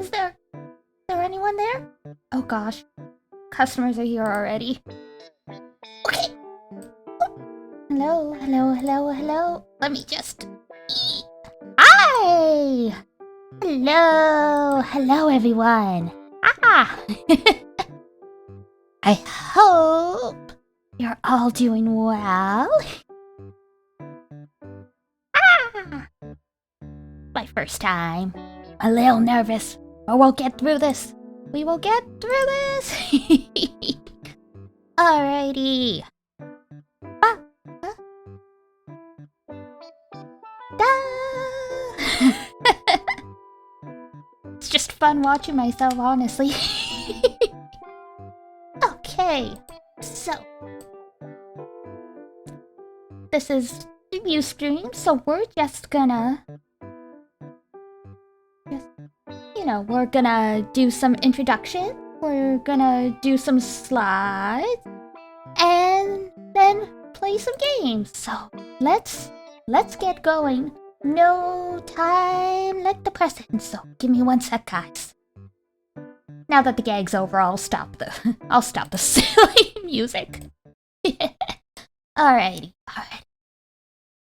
Is there anyone there? Oh gosh. Customers are here already. Okay. Hello. Let me just... Hi! Hello everyone. Ah! I hope you're all doing well. Ah! My first time. A little nervous, but we'll get through this. We will get through this. Alrighty. It's just fun watching myself, honestly. Okay, so this is the new stream, so we're just gonna we're gonna do some introduction, we're gonna do some slides, and then play some games. So let's get going. No time like the present, so give me 1 sec, guys. Now that the gag's over, I'll stop the silly music. Alrighty.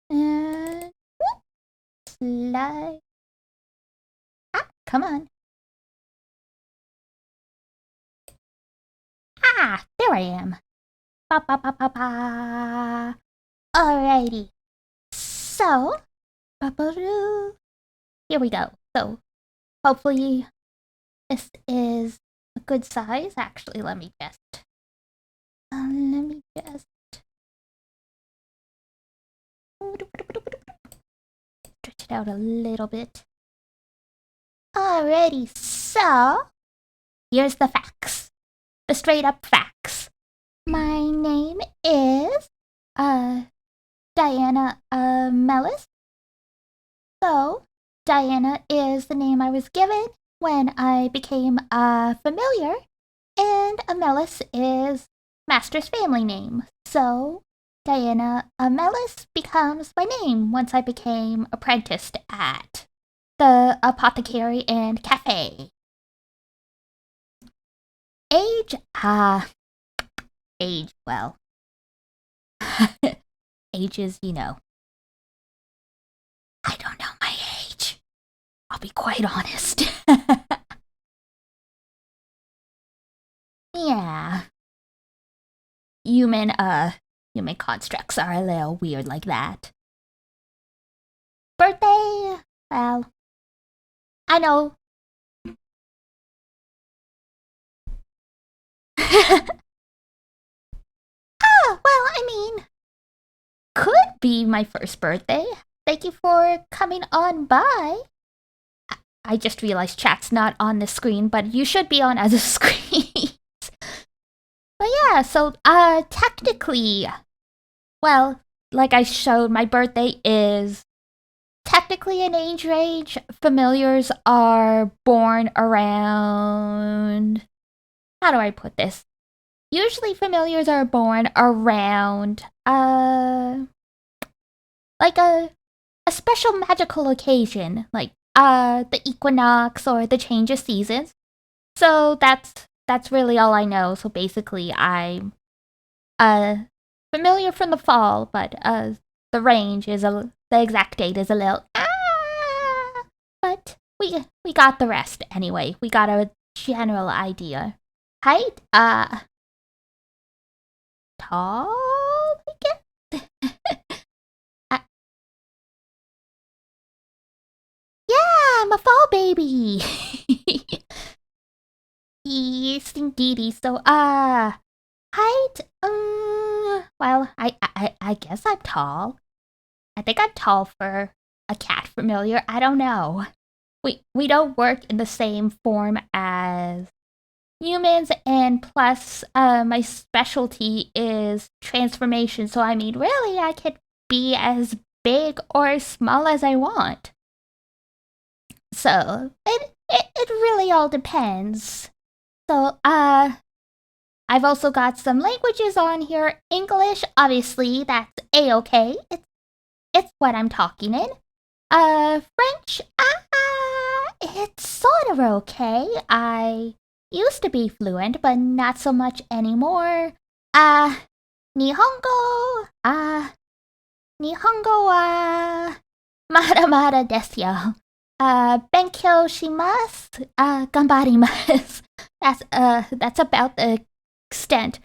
And slide. Ah, come on. Ah, there I am. Alrighty. So, here we go. So, hopefully this is a good size. Actually, let me just stretch it out a little bit. Alrighty, so here's the facts. The straight up facts. My name is Diana Amellus. So, Diana is the name I was given when I became a familiar, and Amellus is Master's family name. So, Diana Amellus becomes my name once I became apprenticed at the Apothecary and Cafe. Age, well. Age is, I don't know my age. I'll be quite honest. Yeah. Human constructs are a little weird like that. Birthday? Well, I know. Could be my first birthday. Thank you for coming on by. I just realized chat's not on the screen, but you should be on as a screen. But yeah, so technically, well, like I showed, my birthday is technically an age range. Familiars are born around... How do I put this? Usually familiars are born around, like a special magical occasion, like, the equinox or the change of seasons. So that's really all I know. So basically I'm, familiar from the fall, but, the range is the exact date is a little, but we got the rest anyway. We got a general idea. Height, tall, I guess? Yeah, I'm a fall baby! Yes, indeedy. So, height, well, I guess I'm tall. I think I'm tall for a cat familiar. I don't know. We don't work in the same form as humans, and plus, my specialty is transformation. So, I mean, really, I could be as big or small as I want. So, it really all depends. So, I've also got some languages on here. English, obviously, that's A-okay. It's what I'm talking in. French, It's sort of okay. I used to be fluent, but not so much anymore. Nihongo, Nihongo wa mada mada desu yo. Benkyou shimasu, ganbarimasu. That's about the extent.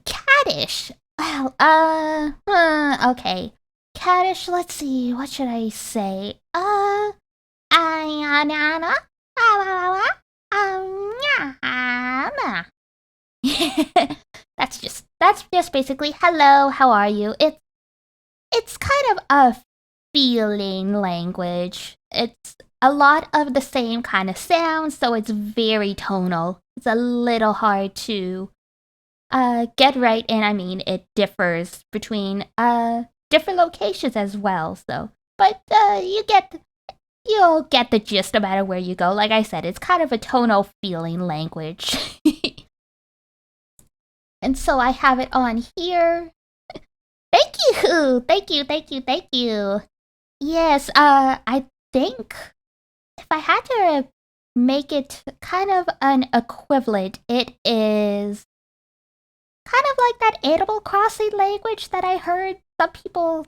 Caddish. Well, okay. Caddish, let's see, what should I say? That's just basically hello, how are you? It's kind of a feeling language. It's a lot of the same kind of sounds, so it's very tonal. It's a little hard to get right, and I mean it differs between different locations as well. So, but you'll get the gist no matter where you go. Like I said, it's kind of a tonal feeling language. And so I have it on here. Thank you. Yes, I think if I had to make it kind of an equivalent, it is kind of like that Animal Crossing language that I heard some people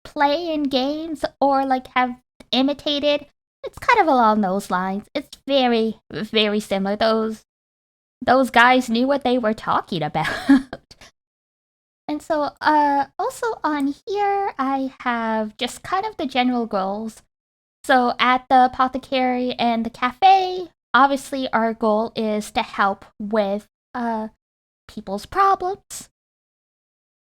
play in games or like have imitated. It's kind of along those lines. It's very, very similar. Those guys knew what they were talking about. And so, also on here, I have just kind of the general goals. So at the Apothecary and the cafe, obviously our goal is to help with people's problems.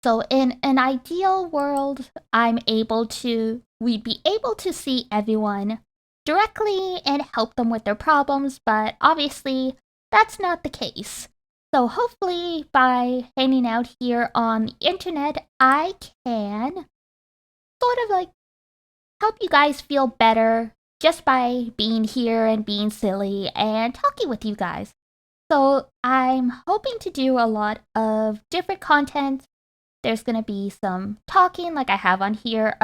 So in an ideal world, we'd be able to see everyone directly and help them with their problems, but obviously that's not the case. So hopefully by hanging out here on the internet, I can sort of like help you guys feel better just by being here and being silly and talking with you guys. So I'm hoping to do a lot of different content. There's gonna be some talking like I have on here,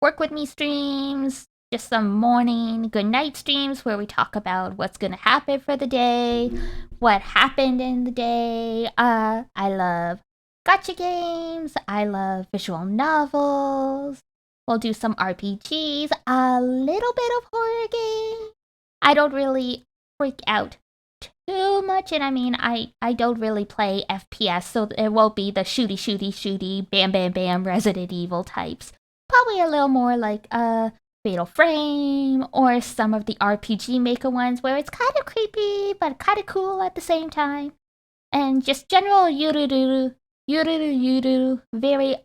work with me streams, just some morning, good night streams where we talk about what's gonna happen for the day, what happened in the day. I love gacha games, I love visual novels. We'll do some RPGs, a little bit of horror game. I don't really freak out too much, and I mean, I don't really play FPS, so it won't be the shooty, bam, bam, bam, Resident Evil types. Probably a little more like Fatal Frame, or some of the RPG Maker ones where it's kind of creepy, but kind of cool at the same time. And just general yuru, very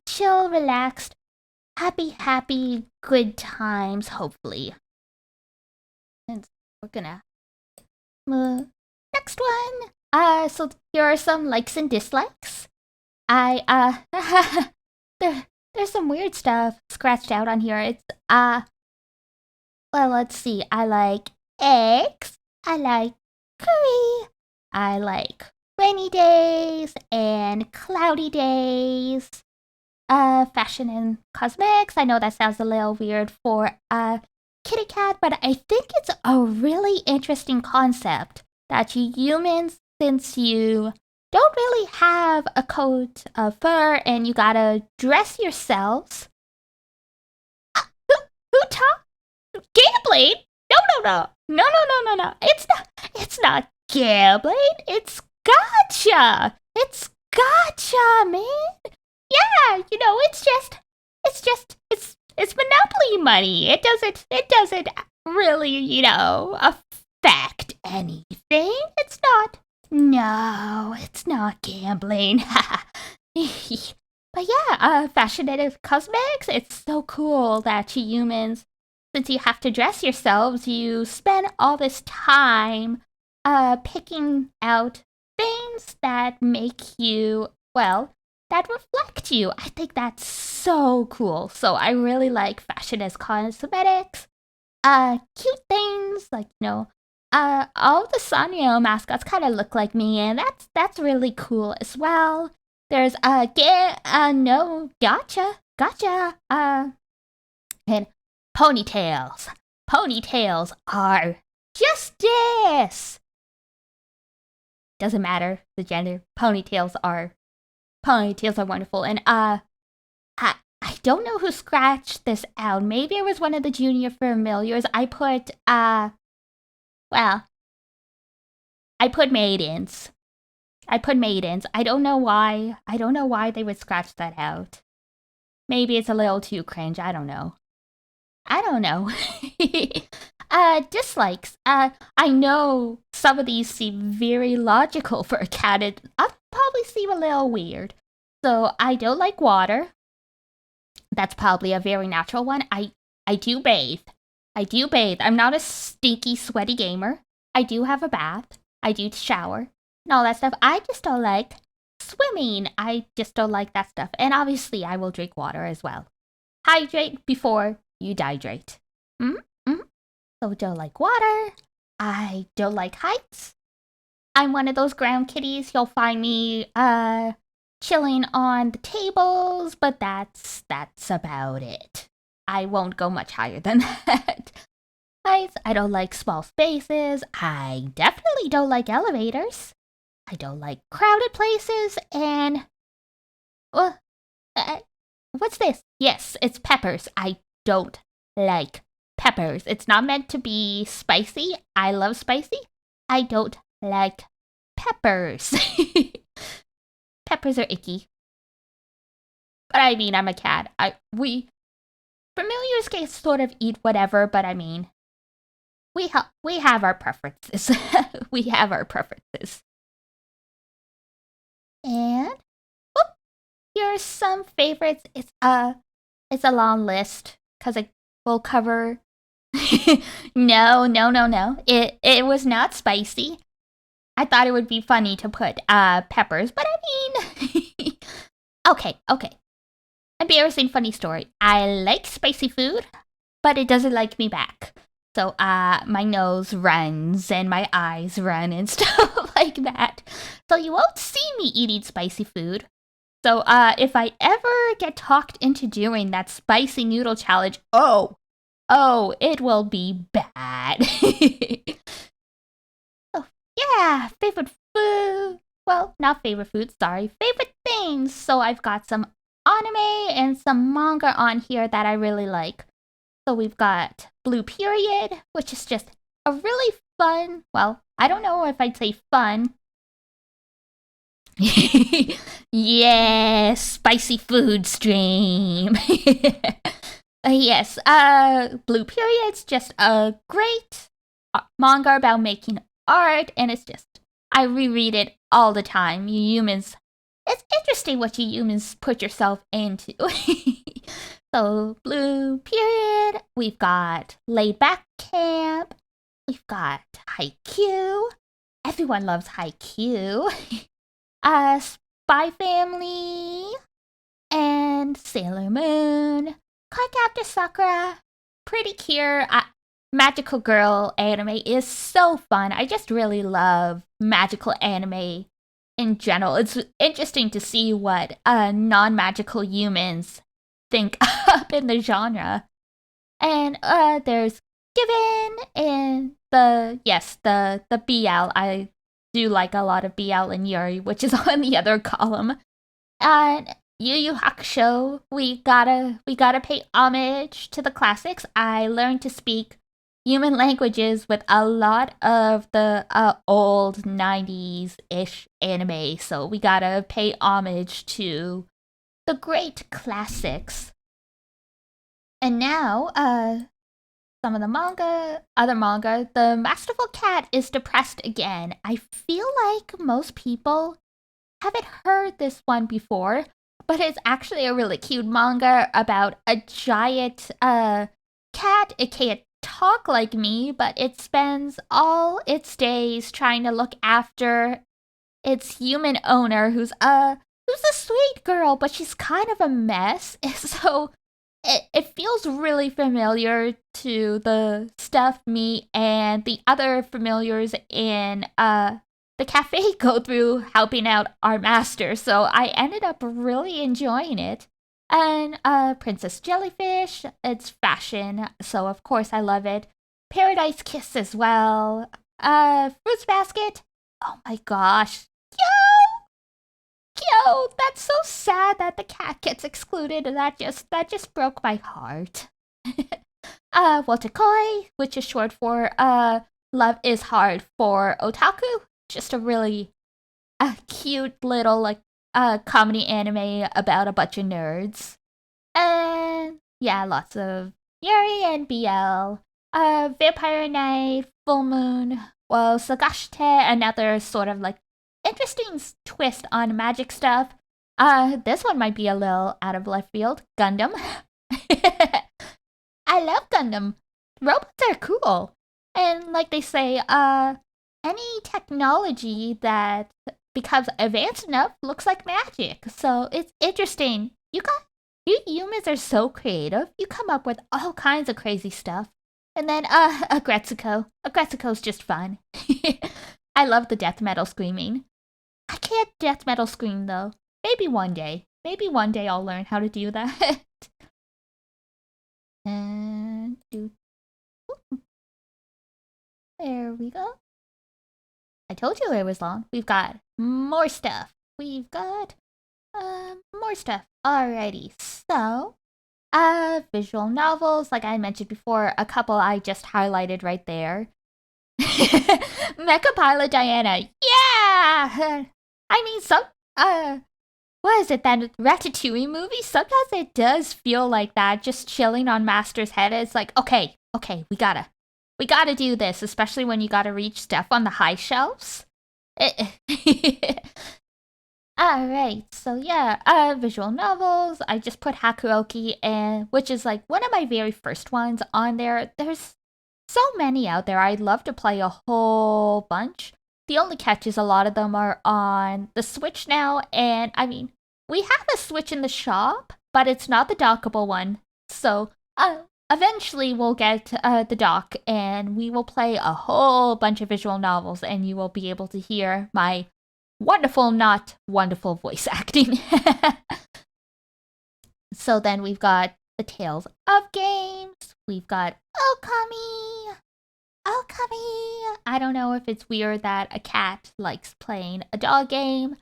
chill, relaxed, happy, good times, hopefully. And we're gonna next one. So here are some likes and dislikes. There's some weird stuff scratched out on here. It's well, let's see. I like eggs. I like curry. I like rainy days and cloudy days. Fashion and cosmetics. I know that sounds a little weird for kitty cat, but I think it's a really interesting concept that you humans, since you don't really have a coat of fur and you gotta dress yourselves. Who talked? Gambling? No. It's not gambling. It's gotcha. It's gotcha, man. Yeah, it's Monopoly money. It doesn't really, affect anything. It's not. No, it's not gambling. But yeah, fashion and cosmetics, it's so cool that you humans, since you have to dress yourselves, you spend all this time picking out things that make you, well, that reflect you. I think that's so cool. So I really like fashion as cosmetics. Cute things like, all the Sanrio mascots kind of look like me, and that's really cool as well. There's gotcha, and ponytails. ponytails are justice. Doesn't matter the gender. Ponytails are wonderful. And I don't know who scratched this out. Maybe it was one of the junior familiars. I put maidens. I don't know why. They would scratch that out. Maybe it's a little too cringe. I don't know. Dislikes. I know some of these seem very logical for a cat. I'll probably seem a little weird. So I don't like water. That's probably a very natural one. I do bathe. I'm not a stinky, sweaty gamer. I do have a bath. I do shower and all that stuff. I just don't like swimming. I just don't like that stuff. And obviously, I will drink water as well. Hydrate before you dehydrate. So don't like water. I don't like heights. I'm one of those ground kitties. You'll find me chilling on the tables, but that's about it. I won't go much higher than that. Heights. I don't like small spaces. I definitely don't like elevators. I don't like crowded places. And what's this? Yes, it's peppers. I don't like peppers. It's not meant to be spicy. I love spicy. I don't like peppers. Peppers are icky. But I mean, I'm a cat. Familiars can sort of eat whatever, but I mean, we have our preferences. We have our preferences. And here are some favorites. It's a long list because it will cover. No. It was not spicy. I thought it would be funny to put peppers, but I mean, okay. Embarrassing funny story. I like spicy food, but it doesn't like me back. So my nose runs and my eyes run and stuff like that. So you won't see me eating spicy food. So if I ever get talked into doing that spicy noodle challenge, oh, it will be bad. Oh, yeah, favorite food. Well, not favorite food, sorry. Favorite things. So I've got some anime and some manga on here that I really like. So we've got Blue Period, which is just a really fun, well, I don't know if I'd say fun. Yes, spicy food stream. Yes, Blue Period's just a great manga about making art, and it's just, I reread it all the time. You humans, it's interesting what you humans put yourself into. So, Blue Period, we've got Laid Back Camp, we've got Haikyuu, everyone loves Haikyuu, Spy Family, and Sailor Moon, Cardcaptor Sakura, Pretty Cure, Magical Girl anime is so fun. I just really love magical anime in general. It's interesting to see what non-magical humans think up in the genre. And there's Given and the BL. I do like a lot of BL and Yuri, which is on the other column. And Yu Yu Hakusho, we gotta pay homage to the classics. I learned to speak human languages with a lot of the old 90s-ish anime, so we gotta pay homage to the great classics. And now, some of the other manga, The Masterful Cat is depressed again. I feel like most people haven't heard this one before, but it's actually a really cute manga about a giant cat. It can't talk like me, but it spends all its days trying to look after its human owner, who's a sweet girl, but she's kind of a mess. So it feels really familiar to the stuff me and the other familiars in the cafe go through helping out our master. So I ended up really enjoying it. And Princess Jellyfish, it's fashion, so of course I love it. Paradise Kiss as well. Fruits Basket. Oh my gosh. Yo, that's so sad that the cat gets excluded. That just broke my heart. Wotakoi, which is short for Love is Hard for Otaku. Just a really cute little like comedy anime about a bunch of nerds. And yeah, lots of Yuri and BL. Vampire Night, Full Moon, well, Sagashite, another sort of like interesting twist on magic stuff. This one might be a little out of left field. Gundam. I love Gundam. Robots are cool. And like they say, any technology that becomes advanced enough looks like magic. So it's interesting. You humans are so creative. You come up with all kinds of crazy stuff. And then Agretsuko. Agretsuko's just fun. I love the death metal screaming. I can't death metal scream though. Maybe one day. Maybe one day I'll learn how to do that. And there we go. I told you it was long. We've got more stuff. We've got more stuff. Alrighty, so visual novels, like I mentioned before, a couple I just highlighted right there. Mecha Pilot Diana, yeah! I mean, what is it, that Ratatouille movie? Sometimes it does feel like that, just chilling on Master's head. It's like, okay, we gotta do this, especially when you gotta reach stuff on the high shelves. Alright, so yeah, visual novels. I just put Hakuoki, and which is like one of my very first ones on there. There's so many out there. I'd love to play a whole bunch. The only catch is a lot of them are on the Switch now, and I mean, we have a Switch in the shop, but it's not the dockable one. So, eventually we'll get the dock, and we will play a whole bunch of visual novels, and you will be able to hear my wonderful, not wonderful voice acting. So then we've got the Tales of Games. We've got Okami. I don't know if it's weird that a cat likes playing a dog game,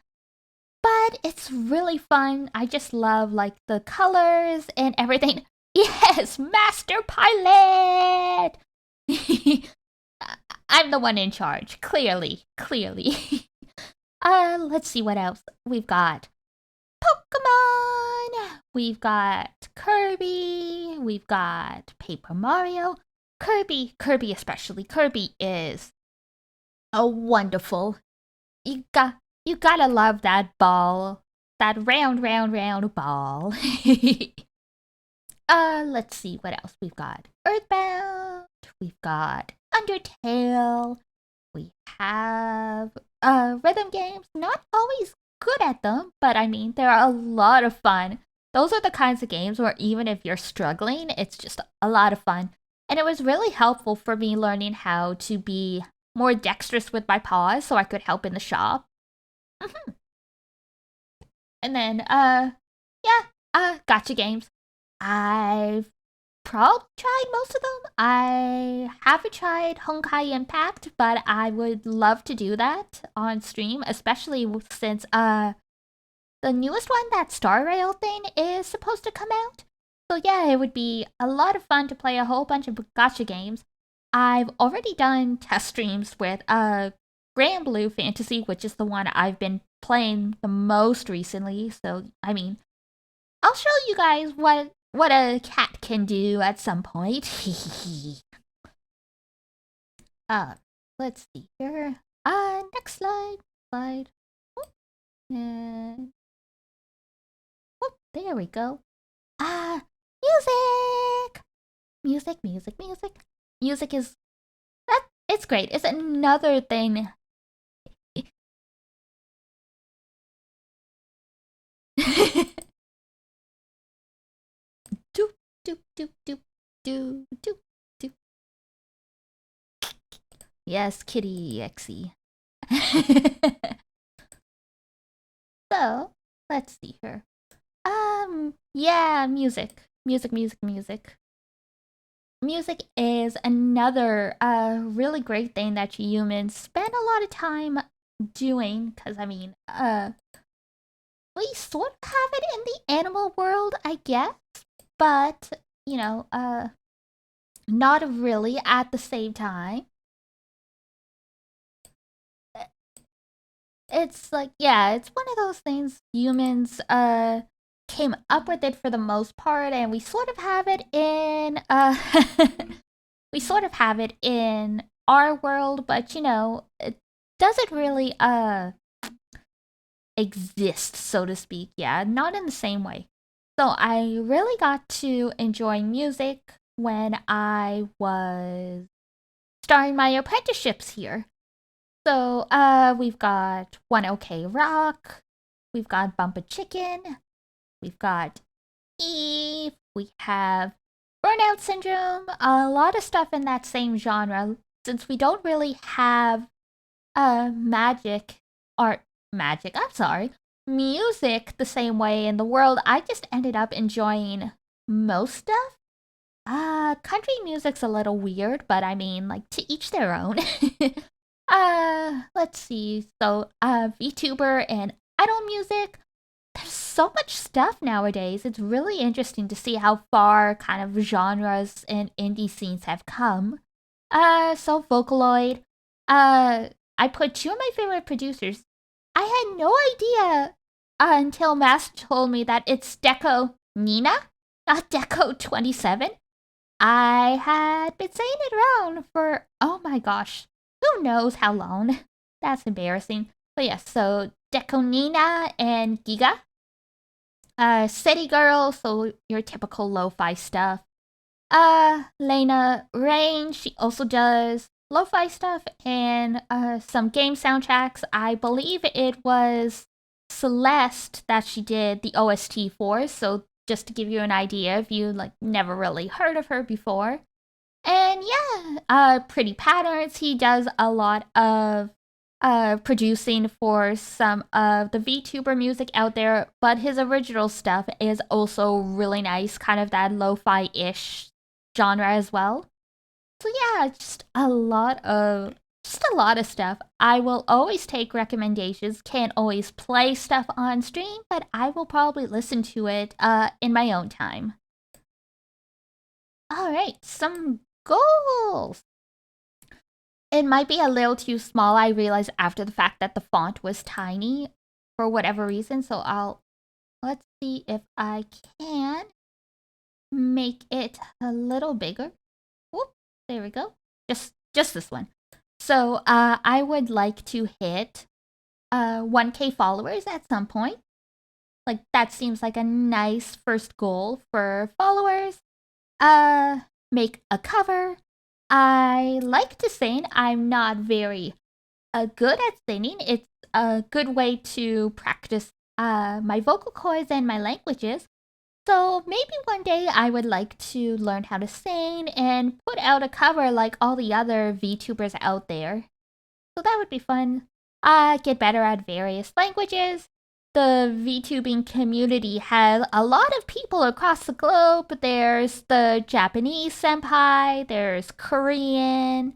but it's really fun. I just love like the colors and everything. Yes, Master Pilot! I'm the one in charge, clearly. Let's see what else. We've got Pokemon! We've got Kirby! We've got Paper Mario. Kirby especially. Kirby is a wonderful. You gotta love that ball. That round ball. Let's see what else we've got. Earthbound. We've got Undertale. We have rhythm games. Not always good at them, but I mean they're a lot of fun. Those are the kinds of games where even if you're struggling, it's just a lot of fun. And it was really helpful for me learning how to be more dexterous with my paws so I could help in the shop. And then, gotcha games. I've probably tried most of them. I haven't tried Honkai Impact, but I would love to do that on stream, especially since the newest one, that Star Rail thing, is supposed to come out. So yeah, it would be a lot of fun to play a whole bunch of gacha games. I've already done test streams with Grand Blue Fantasy, which is the one I've been playing the most recently. So I mean, I'll show you guys what a cat can do at some point. Let's see here. Next slide. And there we go. Music. Music is it's great. It's another thing. Do. Yes, kitty exy. So, let's see here. Yeah, music. music is another really great thing that humans spend a lot of time doing. Because I mean, we sort of have it in the animal world, I guess, but you know, not really at the same time. It's like, yeah, it's one of those things humans came up with it for the most part, and we sort of have it in we sort of have it in our world, but you know, it doesn't really exist, so to speak. Yeah, not in the same way. So I really got to enjoy music when I was starting my apprenticeships here. So we've got One OK Rock, we've got Bump a Chicken, we've got Eve, we have Burnout Syndrome, a lot of stuff in that same genre. Since we don't really have magic art magic, I'm sorry, music the same way in the world, I just ended up enjoying most stuff. Country music's a little weird, but I mean, like, to each their own. Let's see. So, VTuber and idol music. There's so much stuff nowadays. It's really interesting to see how far kind of genres and indie scenes have come. So Vocaloid. I put two of my favorite producers. I had no idea until Mass told me that it's Deco Nina, not Deco 27. I had been saying it around for, oh my gosh, who knows how long. That's embarrassing. But yes, so Deco Nina and Giga. City Girl, so your typical lo-fi stuff. Lena Rain, she also does lo-fi stuff and some game soundtracks. I believe it was Celeste that she did the OST for, so just to give you an idea if you like never really heard of her before. And yeah, Pretty Patterns, he does a lot of producing for some of the VTuber music out there, but his original stuff is also really nice, kind of that lo-fi-ish genre as well. So yeah, just a lot of stuff. I will always take recommendations. Can't always play stuff on stream, but I will probably listen to it in my own time. All right, some goals. It might be a little too small. I realized after the fact that the font was tiny for whatever reason. So let's see if I can make it a little bigger. Whoop, there we go. Just this one. So I would like to hit 1K followers at some point. Like that seems like a nice first goal for followers. Make a cover. I like to sing. I'm not very good at singing. It's a good way to practice my vocal cords and my languages. So maybe one day I would like to learn how to sing and put out a cover like all the other VTubers out there. So that would be fun. Get better at various languages. The VTubing community has a lot of people across the globe. There's the Japanese senpai, there's Korean,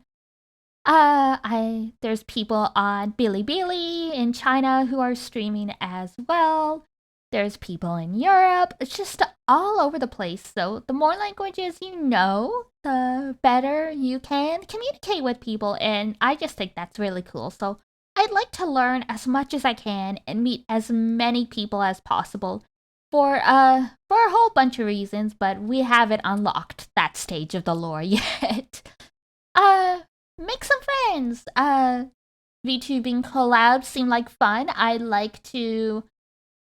there's people on Bilibili in China who are streaming as well. There's people in Europe. It's just all over the place. So the more languages you know, the better you can communicate with people. And I just think that's really cool. So I'd like to learn as much as I can and meet as many people as possible for a whole bunch of reasons, but we haven't unlocked that stage of the lore yet. Make some friends. VTubing collabs seem like fun. I'd like to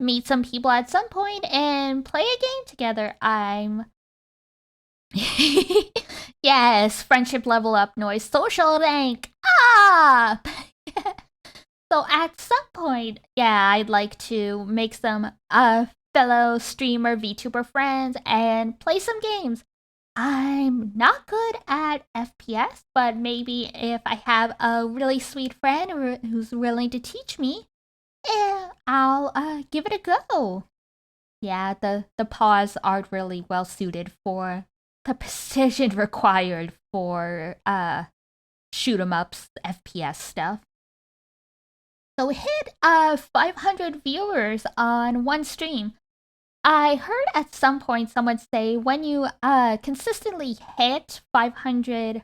meet some people at some point and play a game together. I'm yes, friendship level up noise, social rank up. So at some point, yeah, I'd like to make some fellow streamer VTuber friends and play some games. I'm not good at FPS, but maybe if I have a really sweet friend who's willing to teach me, I'll give it a go. Yeah, the paws aren't really well suited for the precision required for shoot 'em ups, FPS stuff. So we hit 500 viewers on one stream. I heard at some point someone say when you consistently hit 500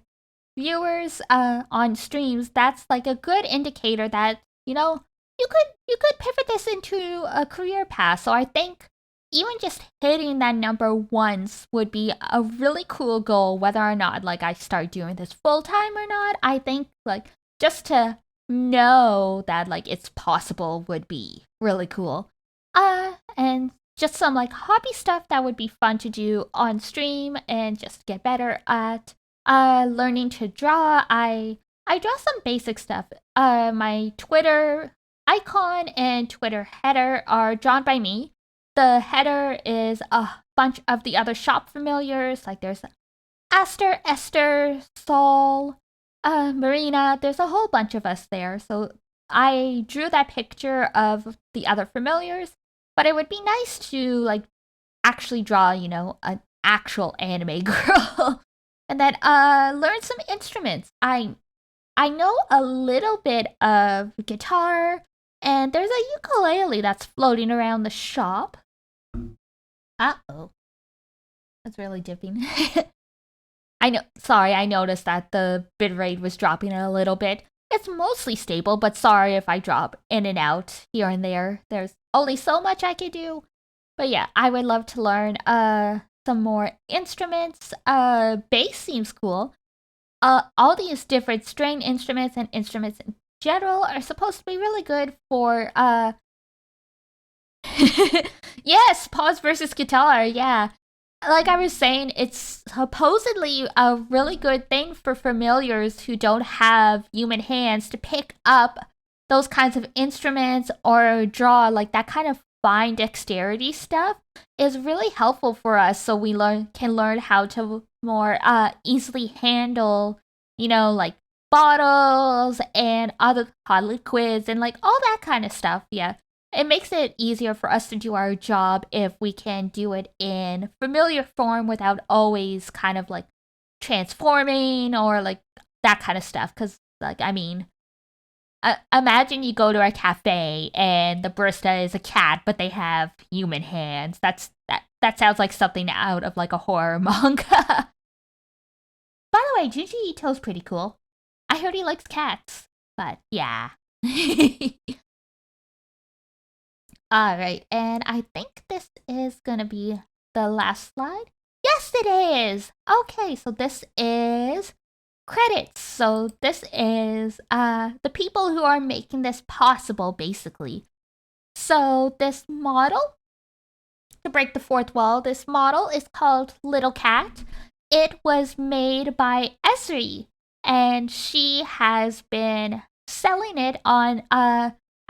viewers on streams, that's like a good indicator that you could pivot this into a career path. So I think even just hitting that number once would be a really cool goal, whether or not like I start doing this full time or not. I think like just to know that like it's possible would be really cool. And just some like hobby stuff that would be fun to do on stream and just get better at learning to draw. I draw some basic stuff. My Twitter icon and Twitter header are drawn by me. The header is a bunch of the other shop familiars, like there's Aster, Esther, Saul, Marina. There's a whole bunch of us there. So I drew that picture of the other familiars, but it would be nice to like actually draw, an actual anime girl. And then learn some instruments. I know a little bit of guitar, and there's a ukulele that's floating around the shop. Uh-oh. That's really dipping. I noticed that the bitrate was dropping a little bit. It's mostly stable, but sorry if I drop in and out here and there. There's only so much I can do. But yeah, I would love to learn some more instruments. Bass seems cool. All these different string instruments and instruments in general are supposed to be really good for yes, pause versus guitar, yeah. Like I was saying, it's supposedly a really good thing for familiars who don't have human hands to pick up those kinds of instruments or draw like that kind of fine dexterity stuff is really helpful for us, so we can learn how to more easily handle, like bottles and other hot liquids and like all that kind of stuff. Yeah, it makes it easier for us to do our job if we can do it in familiar form without always kind of like transforming or like that kind of stuff. Because like imagine you go to a cafe and the barista is a cat, but they have human hands. That sounds like something out of like a horror manga. By the way, Junji Ito's pretty cool. I heard he likes cats, but yeah. Alright, and I think this is gonna be the last slide. Yes, it is! Okay, so this is credits. So this is the people who are making this possible, basically. So this model, to break the fourth wall, this model is called Little Cat. It was made by Esri, and she has been selling it on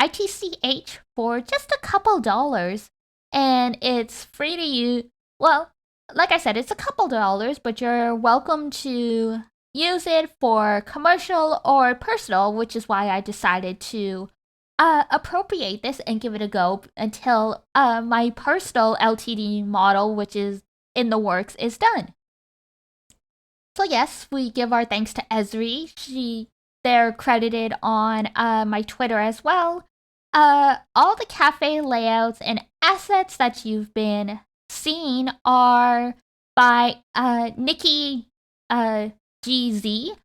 ITCH for just a couple dollars, and it's free to use. Well, like I said, it's a couple dollars, but you're welcome to use it for commercial or personal, which is why I decided to appropriate this and give it a go until my personal LTD model, which is in the works, is done. So yes, we give our thanks to Esri. They're credited on my Twitter as well. All the cafe layouts and assets that you've been seeing are by Nikki GZ.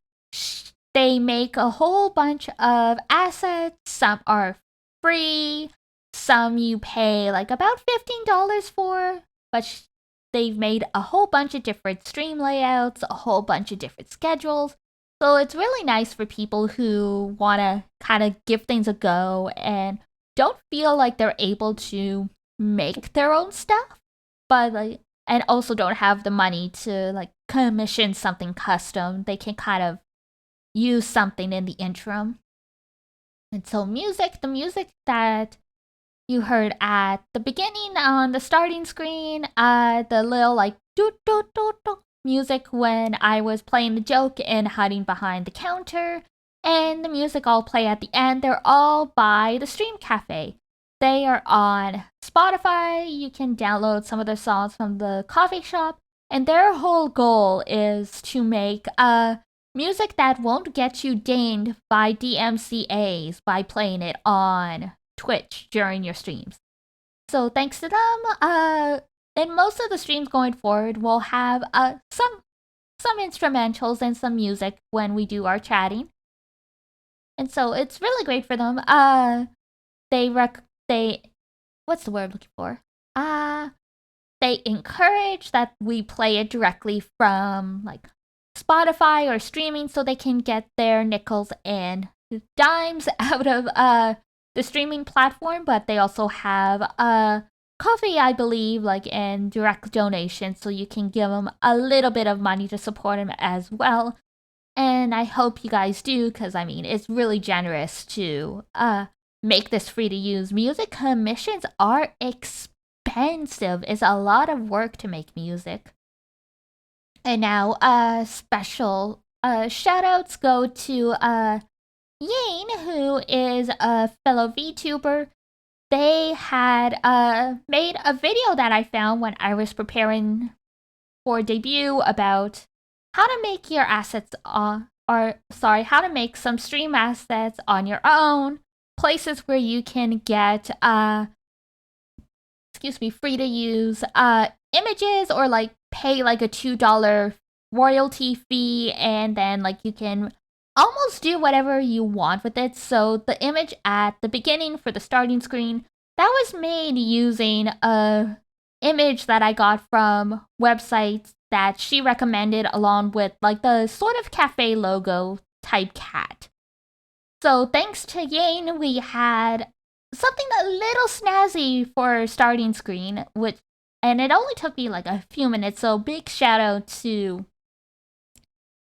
They make a whole bunch of assets. Some are free, some you pay like about $15 for, but they've made a whole bunch of different stream layouts, a whole bunch of different schedules. So it's really nice for people who want to kind of give things a go and don't feel like they're able to make their own stuff, but like, and also don't have the money to like commission something custom. They can kind of use something in the interim. And so the music that you heard at the beginning on the starting screen, the little like do do do do music when I was playing the joke and hiding behind the counter, and the music I'll play at the end, they're all by the Stream Cafe. They are on Spotify. You can download some of their songs from the coffee shop. And their whole goal is to make music that won't get you dinged by DMCAs by playing it on Twitch during your streams. So thanks to them, and most of the streams going forward will have some instrumentals and some music when we do our chatting. And so it's really great for them. They what's the word I'm looking for? They encourage that we play it directly from like Spotify or streaming so they can get their nickels and dimes out of the streaming platform, but they also have coffee, I believe, like, and direct donations, so you can give them a little bit of money to support them as well. And I hope you guys do, because I mean, it's really generous to make this free to use. Music commissions are expensive. It's a lot of work to make music. And now, special shout outs go to Yane, who is a fellow VTuber. They had made a video that I found when I was preparing for debut about how to make your assets how to make some stream assets on your own, places where you can get free to use images, or like pay like a $2 royalty fee, and then like you can almost do whatever you want with it. So the image at the beginning for the starting screen, that was made using a image that I got from websites that she recommended, along with like the sort of cafe logo type cat. So thanks to Yane, we had something a little snazzy for starting screen, and it only took me like a few minutes. So big shout out to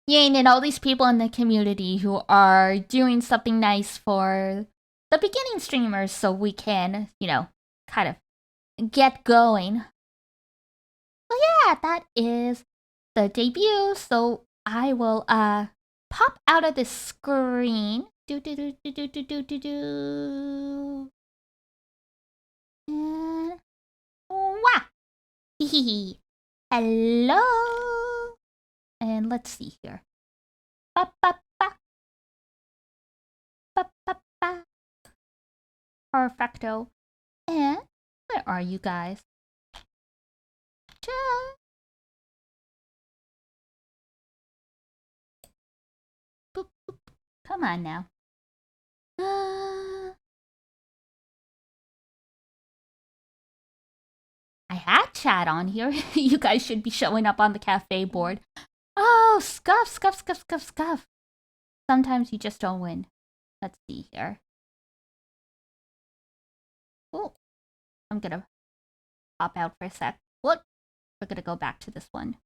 Yane and all these people in the community who are doing something nice for the beginning streamers, so we can, kind of get going. So yeah, that is the debut. So I will pop out of the screen. And wow. Hello. And let's see here. Ba, ba, ba. Ba, ba, ba. Perfecto. And where are you guys? Boop, boop. Come on now. I had chat on here. You guys should be showing up on the cafe board. Oh, scuff, scuff, scuff, scuff, scuff. Sometimes you just don't win. Let's see here. Oh, I'm gonna pop out for a sec. What? We're gonna go back to this one.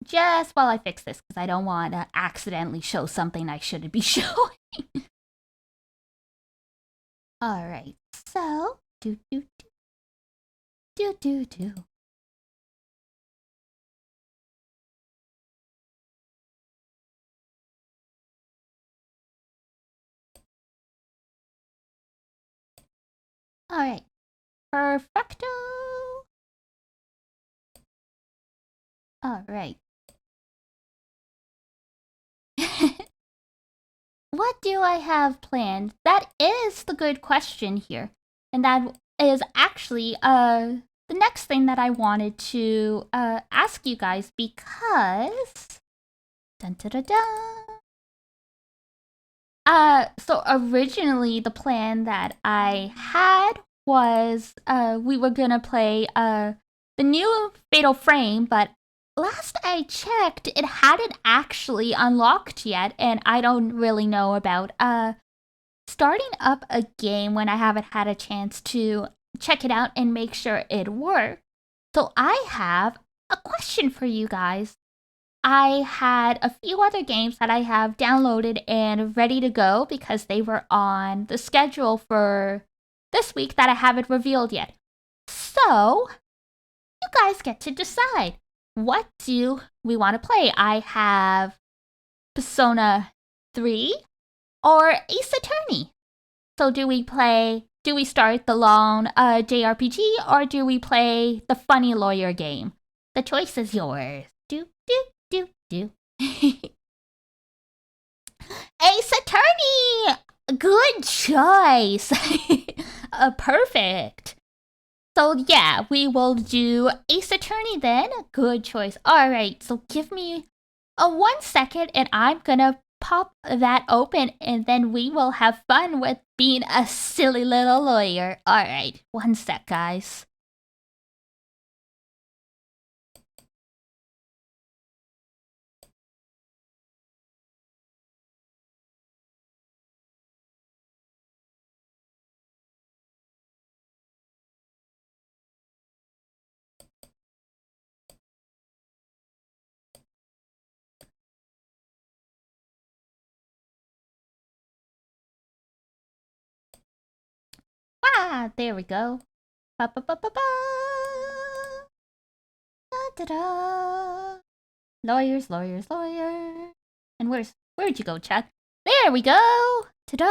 Just while I fix this, because I don't want to accidentally show something I shouldn't be showing. Alright, so, do. Alright, perfecto. Alright. What do I have planned? That is the good question here. And that is actually the next thing that I wanted to ask you guys, because dun dun dun dun. So originally the plan that I had was we were gonna play the new Fatal Frame, but last I checked, it hadn't actually unlocked yet, and I don't really know about starting up a game when I haven't had a chance to check it out and make sure it works. So I have a question for you guys. I had a few other games that I have downloaded and ready to go because they were on the schedule for this week that I haven't revealed yet. So, you guys get to decide. What do we want to play? I have Persona 3 or Ace Attorney. So do we Do we start the long JRPG or do we play the funny lawyer game? The choice is yours. Do. Ace Attorney! Good choice. Perfect. So yeah, we will do Ace Attorney then. Good choice. Alright, so give me 1 second and I'm gonna pop that open and then we will have fun with being a silly little lawyer. Alright, 1 sec, guys. Ah, there we go. Ba ba ba ba ba. Da da da. Lawyers. And where'd you go, Chuck? There we go. Ta-da!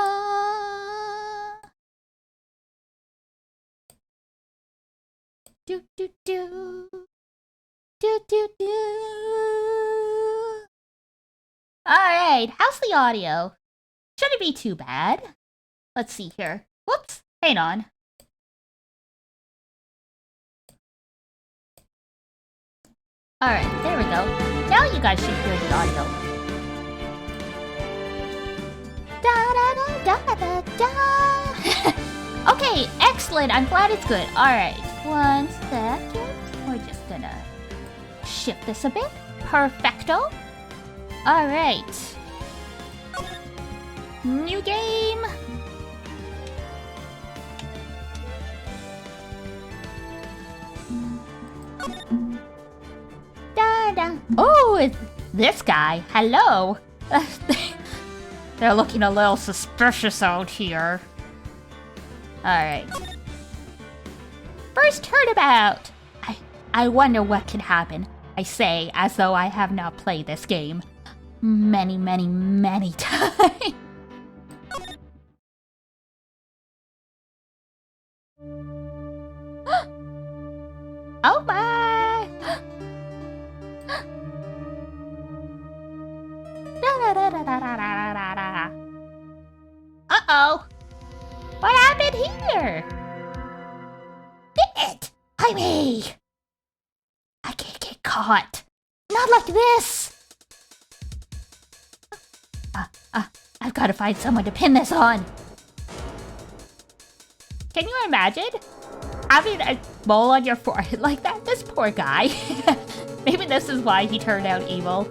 Do. Alright, how's the audio? Shouldn't be too bad. Let's see here. Whoops, hang on. Alright, there we go. Now you guys should hear the audio. Okay, excellent. I'm glad it's good. Alright, 1 second. We're just gonna shift this a bit. Perfecto. Alright. New game. Oh, it's this guy. Hello. They're looking a little suspicious out here. Alright. First turnabout! I wonder what can happen. I say, as though I have not played this game many times. Oh my! Uh-oh! What happened here? It! Me! I can't get caught. Not like this! I've got to find someone to pin this on. Can you imagine having a mole on your forehead like that? This poor guy. Maybe this is why he turned out evil.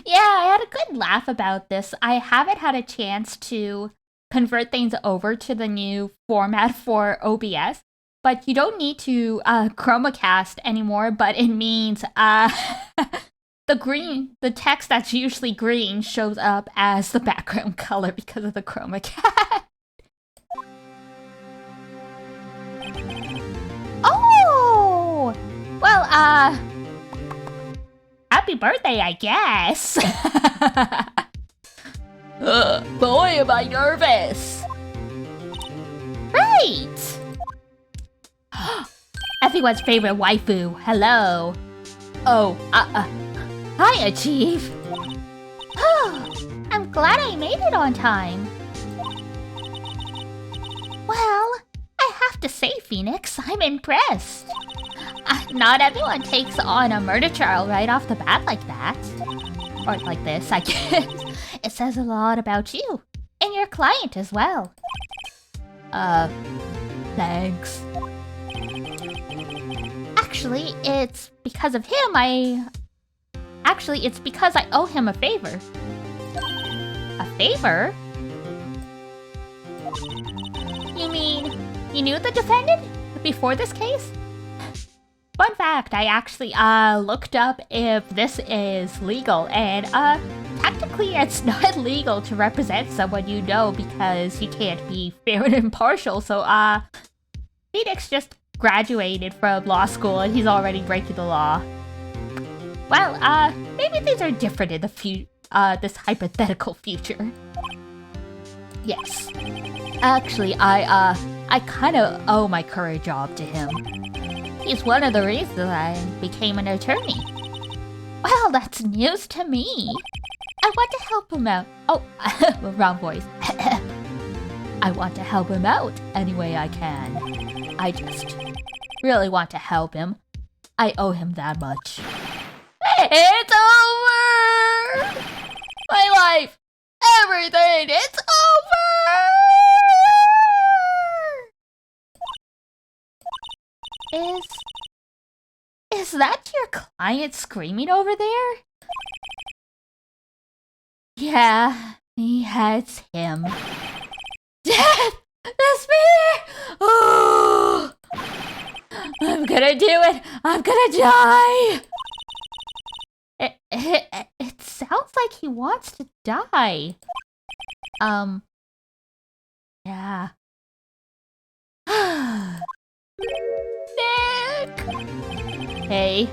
Yeah, I had a good laugh about this. I haven't had a chance to convert things over to the new format for OBS, but you don't need to chroma cast anymore, but it means the text that's usually green shows up as the background color because of the chroma cast. Oh! Well, happy birthday, I guess. Boy, am I nervous. Right! Everyone's favorite waifu. Hello. Oh, hiya, Chief. I'm glad I made it on time. Well, I have to say, Phoenix, I'm impressed. Not everyone takes on a murder trial right off the bat like that. Or like this, I guess. It says a lot about you. And your client as well. Thanks. Actually, it's because of him it's because I owe him a favor. A favor? You mean, you knew the defendant before this case? Fun fact, I actually looked up if this is legal, and technically it's not legal to represent someone you know because you can't be fair and impartial, so Phoenix just graduated from law school and he's already breaking the law. Well, maybe things are different in the this hypothetical future. Yes. Actually, I kind of owe my current job to him. He's one of the reasons I became an attorney. Well, that's news to me. I want to help him out. Oh, wrong voice. I want to help him out any way I can. I just really want to help him. I owe him that much. It's over! My life! Everything! It's over! Is that your client screaming over there? Yeah, it's him. Death! That's me! Oh! I'm gonna do it! I'm gonna die! It sounds like he wants to die. Yeah. Nick! Hey.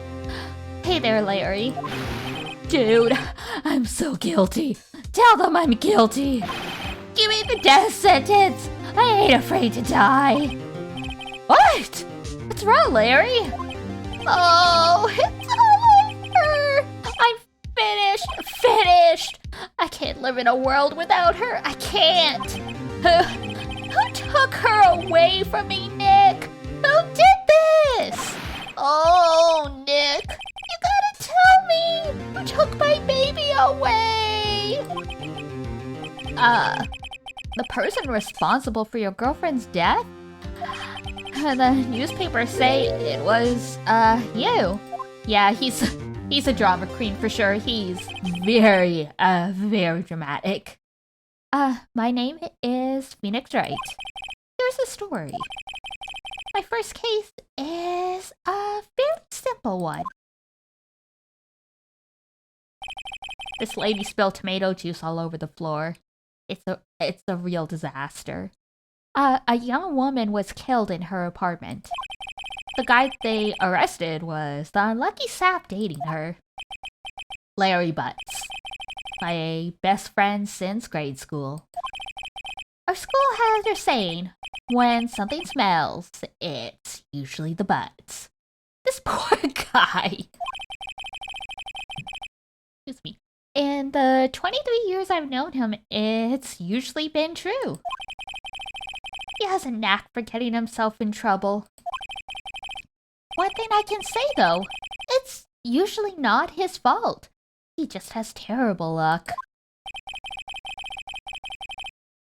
Hey there, Larry. Dude, I'm so guilty. Tell them I'm guilty. Give me the death sentence. I ain't afraid to die. What? What's wrong, Larry? Oh, it's over. I'm finished. I can't live in a world without her. I can't. Who took her away from me, Nick? Who did this? Oh, Nick, you gotta tell me. Who took my baby away? The person responsible for your girlfriend's death? The newspapers say it was, you. Yeah, he's a drama queen for sure. He's very dramatic. My name is Phoenix Wright. Here's the story. My first case is a very simple one. This lady spilled tomato juice all over the floor. It's a real disaster. A young woman was killed in her apartment. The guy they arrested was the unlucky sap dating her. Larry Butts. My best friend since grade school. Our school has their saying, when something smells, it's usually the butts. This poor guy. Excuse me. In the 23 years I've known him, it's usually been true. He has a knack for getting himself in trouble. One thing I can say, though, it's usually not his fault. He just has terrible luck.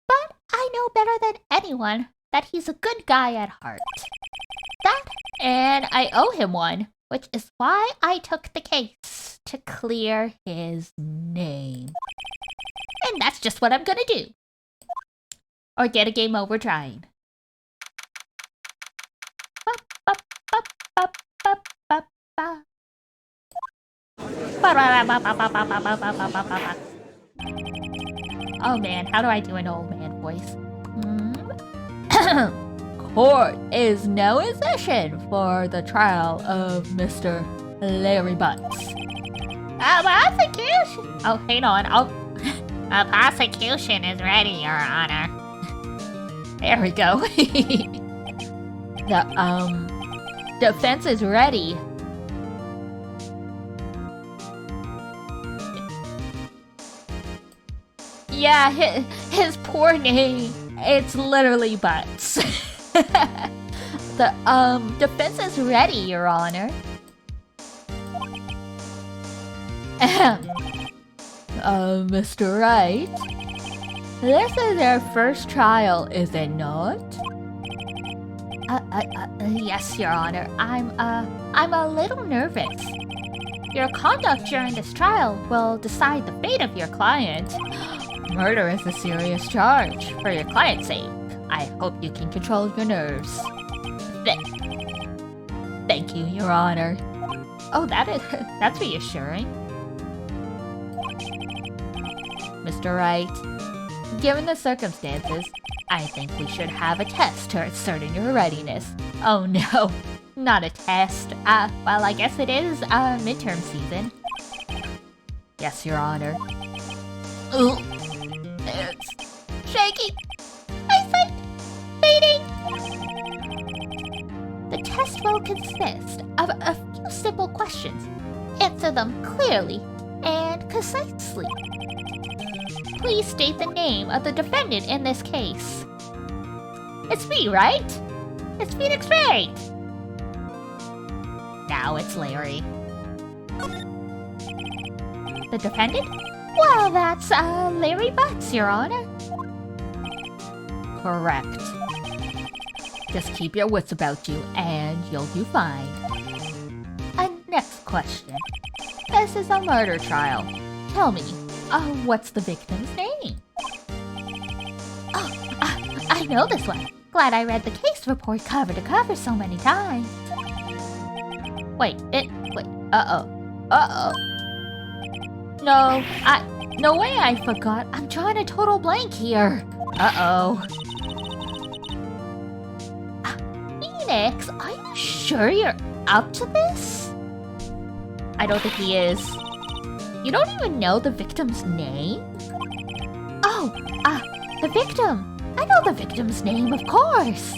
But I know better than anyone that he's a good guy at heart. That, and I owe him one, which is why I took the case, to clear his name. And that's just what I'm gonna do. Or get a game over trying. Oh man, how do I do an old man voice? Court is now in session for the trial of Mr. Larry Butts. Prosecution! Oh, hang on. The prosecution is ready, Your Honor. There we go. The defense is ready. Yeah, his poor name. It's literally Butts. The defense is ready, Your Honor. Mr. Wright, this is your first trial, is it not? Yes, Your Honor. I'm a little nervous. Your conduct during this trial will decide the fate of your client. Murder is a serious charge. For your client's sake, I hope you can control your nerves. Thank you, Your Honor. Oh, that's reassuring. Mr. Wright, given the circumstances, I think we should have a test to ascertain your readiness. Oh no, not a test. Well, I guess it is, midterm season. Yes, Your Honor. Ooh. It's shaky. Eyesight fading. The test will consist of a few simple questions. Answer them clearly and concisely. Please state the name of the defendant in this case. It's me, right? It's Phoenix Wright. Now it's Larry. The defendant? Well, that's, Larry Butts, Your Honor. Correct. Just keep your wits about you, and you'll do fine. Next question. This is a murder trial. Tell me, what's the victim's name? Oh, I know this one. Glad I read the case report cover to cover so many times. Wait, uh-oh. No way I forgot. I'm drawing a total blank here. Uh-oh. Phoenix, are you sure you're up to this? I don't think he is. You don't even know the victim's name? Oh, the victim. I know the victim's name, of course.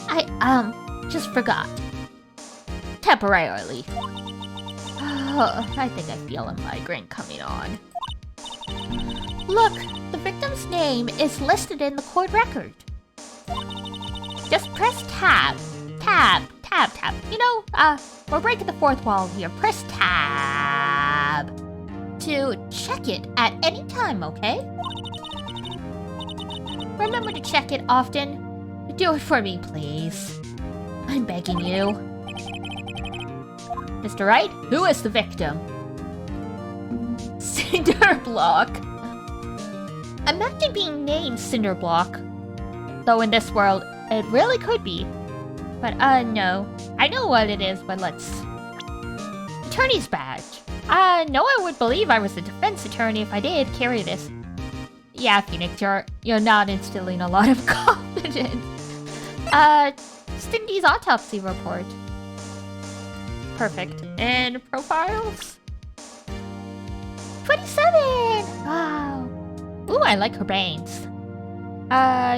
I just forgot. Temporarily. I think I feel a migraine coming on. Look, the victim's name is listed in the court record. Just press tab. Tab. You know, we're breaking the fourth wall here. Press tab to check it at any time, okay? Remember to check it often. Do it for me, please. I'm begging you. Mr. Wright, who is the victim? Cinderblock. Imagine being named Cinderblock. Though in this world, it really could be. But, no. I know what it is, but let's... Attorney's badge. No one would believe I was a defense attorney if I did carry this. Yeah, Phoenix, you're not instilling a lot of confidence. Cindy's autopsy report. Perfect. And profiles? 27! Wow. Ooh, I like her brains.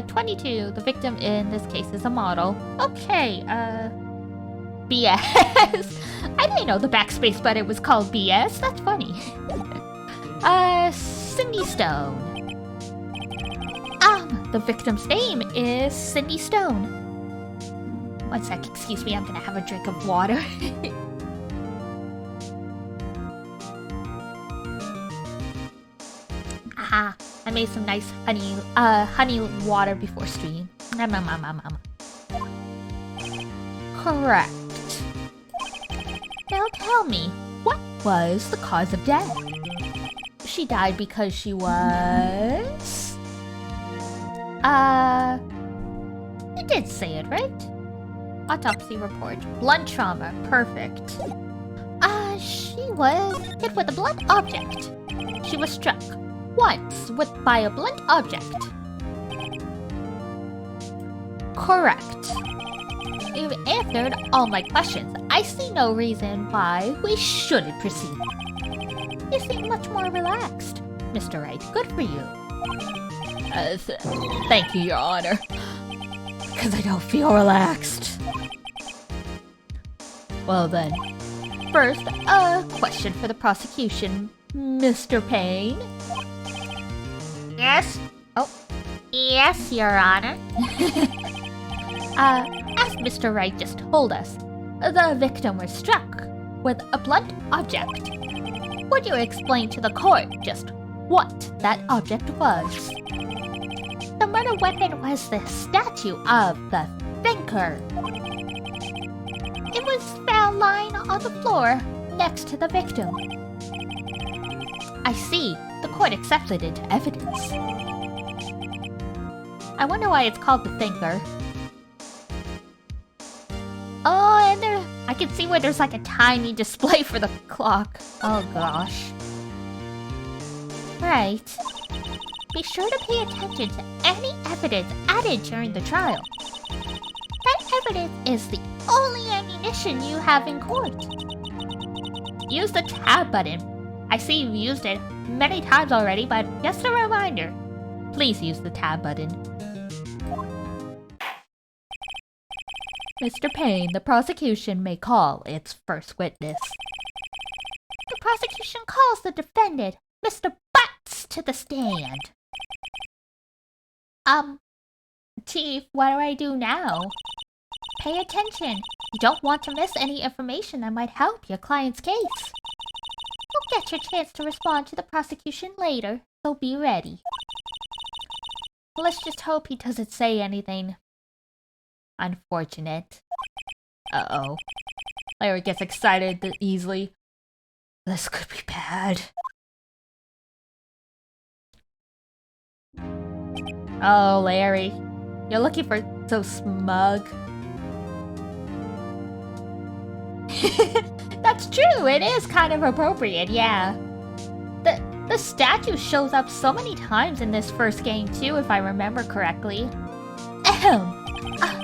22. The victim in this case is a model. Okay, BS. I didn't know the backspace button was called BS. That's funny. Cindy Stone. The victim's name is Cindy Stone. One sec, excuse me, I'm gonna have a drink of water. Aha, I made some nice honey water before stream. Correct. Now tell me, what was the cause of death? She died because she was... You did say it, right? Autopsy report. Blunt trauma. Perfect. She was hit with a blunt object. She was struck once by a blunt object. Correct. You've answered all my questions. I see no reason why we shouldn't proceed. You seem much more relaxed, Mr. Wright. Good for you. Thank you, Your Honor. Because I don't feel relaxed. Well then. First, a question for the prosecution, Mr. Payne. Yes? Oh. Yes, Your Honor. As Mr. Wright just told us, the victim was struck with a blunt object. Would you explain to the court just what that object was? The murder weapon was the statue of the Thinker. It was found lying on the floor next to the victim. I see. The court accepted it into evidence. I wonder why it's called the Thinker. Oh, and I can see where there's like a tiny display for the clock. Oh gosh. Right. Be sure to pay attention to any evidence added during the trial. That evidence is the only ammunition you have in court. Use the tab button. I see you've used it many times already, but just a reminder. Please use the tab button. Mr. Payne, the prosecution may call its first witness. The prosecution calls the defendant, Mr. Butts, to the stand. Chief, what do I do now? Pay attention. You don't want to miss any information that might help your client's case. You'll get your chance to respond to the prosecution later, so be ready. Let's just hope he doesn't say anything unfortunate. Uh-oh. Larry gets excited easily. This could be bad. Oh, Larry. You're looking for so smug. That's true, it is kind of appropriate, yeah. The statue shows up so many times in this first game too, if I remember correctly.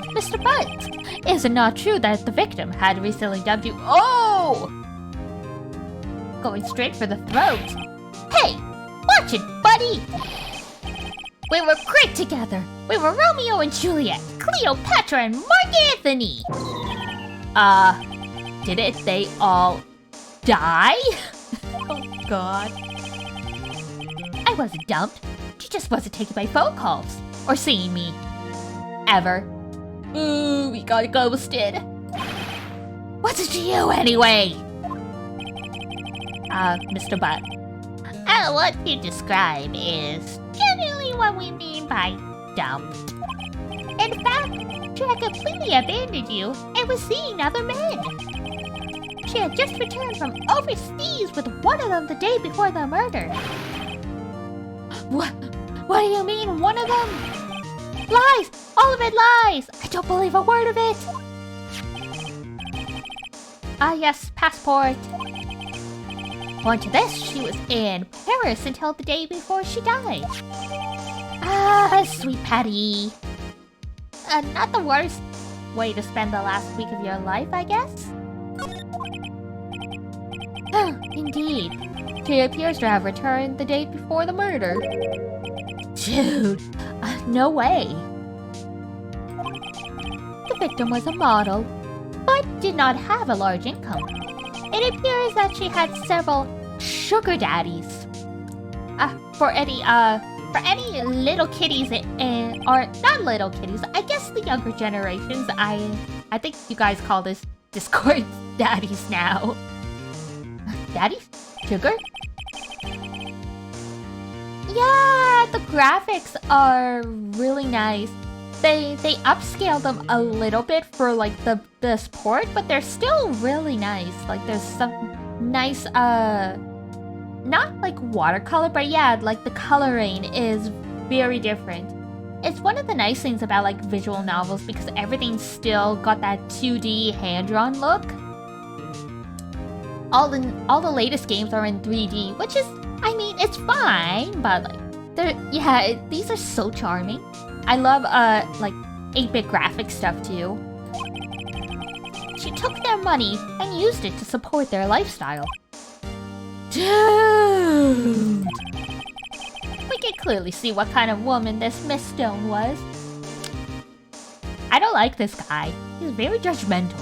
Mr. Butt, is it not true that the victim had recently dubbed you— Oh! Going straight for the throat. Hey, watch it, buddy! We were great together. We were Romeo and Juliet, Cleopatra and Mark Anthony. Didn't they all die? Oh God. I wasn't dumped. She just wasn't taking my phone calls or seeing me. Ever. Ooh, we got ghosted. What's it to you anyway? Mr. Butt. What you describe is generally what we mean by dumped. In fact, she had completely abandoned you and was seeing other men. She had just returned from overseas with one of them the day before the murder. What do you mean, one of them? Lies! All of it lies! I don't believe a word of it! Yes, passport. According to this, she was in Paris until the day before she died. Sweet Patty. Not the worst way to spend the last week of your life, I guess? Indeed. She appears to have returned the day before the murder. Dude, no way. The victim was a model, but did not have a large income. It appears that she had several sugar daddies. For any little kiddies or not little kiddies, I guess the younger generations, I think you guys call this Discord daddies now. Daddies? Sugar? Yeah, the graphics are really nice. They upscale them a little bit for like the sport, but they're still really nice. Like there's some nice not like watercolor, but yeah, like the coloring is very different. It's one of the nice things about like visual novels because everything's still got that 2D hand-drawn look. All the latest games are in 3D, which is, I mean, it's fine, but like these are so charming. I love like 8-bit graphic stuff too. She took their money and used it to support their lifestyle. Dude! We can clearly see what kind of woman this Miss Stone was. I don't like this guy. He's very judgmental.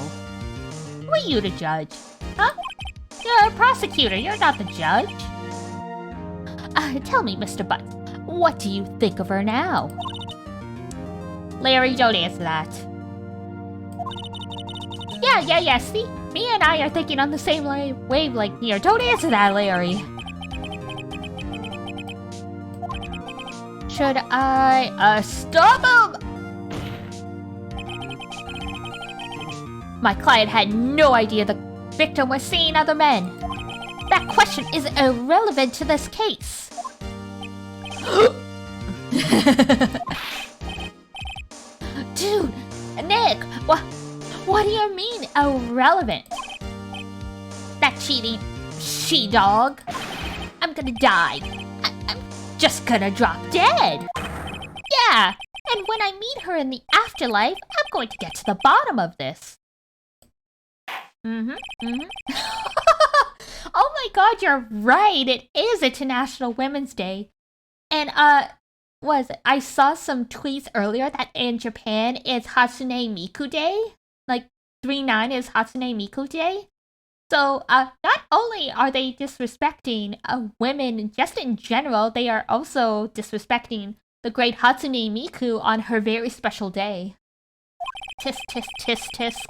Who are you to judge? Huh? You're a prosecutor, you're not the judge. Tell me, Mr. Butt, what do you think of her now? Larry, don't answer that. Yeah, see? Me and I are thinking on the same wavelength here. Don't answer that, Larry. Should I, stop him? My client had no idea the victim was seeing other men. That question is irrelevant to this case. Dude, Nick, what do you mean irrelevant? That cheating she-dog. I'm gonna die. I'm just gonna drop dead. Yeah, And when I meet her in the afterlife, I'm going to get to the bottom of this. Oh my god, you're right. It is International Women's Day. And, I saw some tweets earlier that in Japan, it's Hatsune Miku Day. Like, 3/9 is Hatsune Miku Day. So, not only are they disrespecting women just in general, they are also disrespecting the great Hatsune Miku on her very special day. Tisk, tisk, tisk, tisk.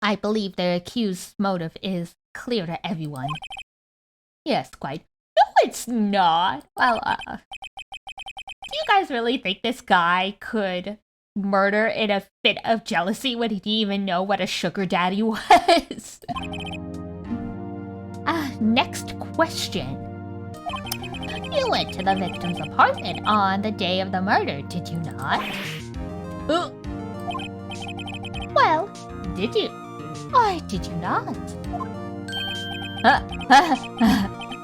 I believe the accused's motive is clear to everyone. Yes, quite. No, it's not. Well, do you guys really think this guy could murder in a fit of jealousy when he didn't even know what a sugar daddy was? Next question. You went to the victim's apartment on the day of the murder, did you not? Well, did you? Or did you not?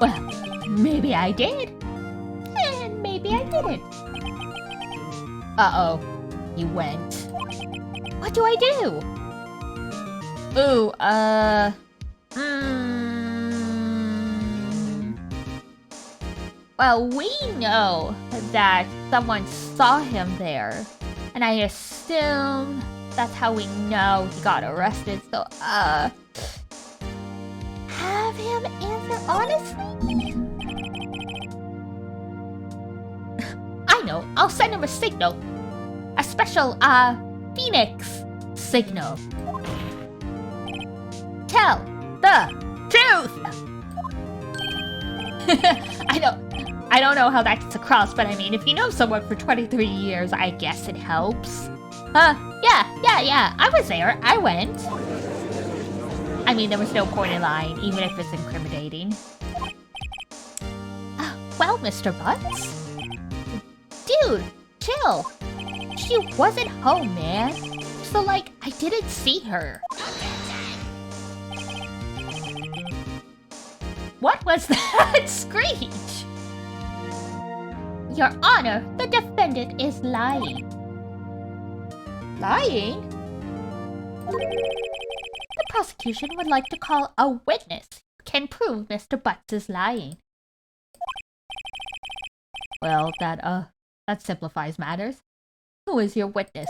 Well, maybe I did. And maybe I didn't. Uh-oh. You went. What do I do? Ooh, Well, we know that someone saw him there. And I assume that's how we know he got arrested. So, have him answer honestly? I know. I'll send him a signal. A special, Phoenix signal. Tell the truth! I don't know how that gets across, but I mean, if you know someone for 23 years, I guess it helps. Yeah, I was there. I went. I mean, there was no point in lying, even if it's incriminating. Well, Mr. Butts? Dude, chill. She wasn't home, man. So, like, I didn't see her. What was that screech? Your Honor, the defendant is lying. Lying? The prosecution would like to call a witness who can prove Mr. Butts is lying. Well, that simplifies matters. Who is your witness?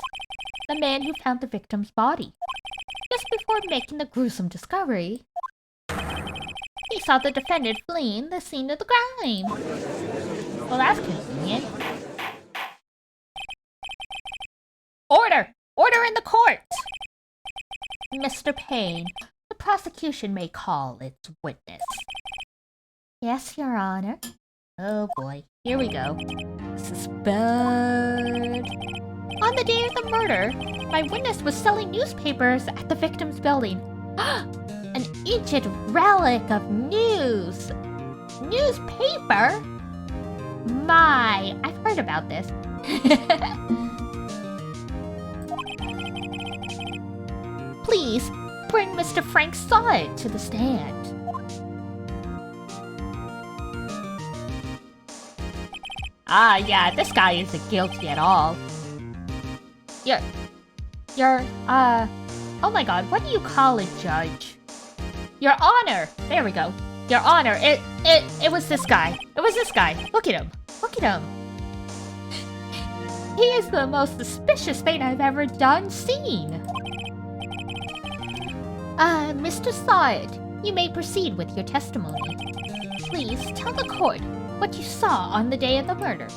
The man who found the victim's body. Just before making the gruesome discovery, he saw the defendant fleeing the scene of the crime. Well, that's convenient. Order! Order in the court! Mr. Payne, the prosecution may call its witness. Yes, Your Honor. Oh boy, here we go. This is bad. On the day of the murder, my witness was selling newspapers at the victim's building. An ancient relic of news! Newspaper? My, I've heard about this. Please, bring Mr. Frank Sawit to the stand. Yeah, this guy isn't guilty at all. Oh my god, what do you call a judge? Your Honor! There we go. Your Honor, it was this guy. It was this guy. Look at him. Look at him. He is the most suspicious thing I've ever seen. Mr. Sawit, you may proceed with your testimony. Please tell the court what you saw on the day of the murder.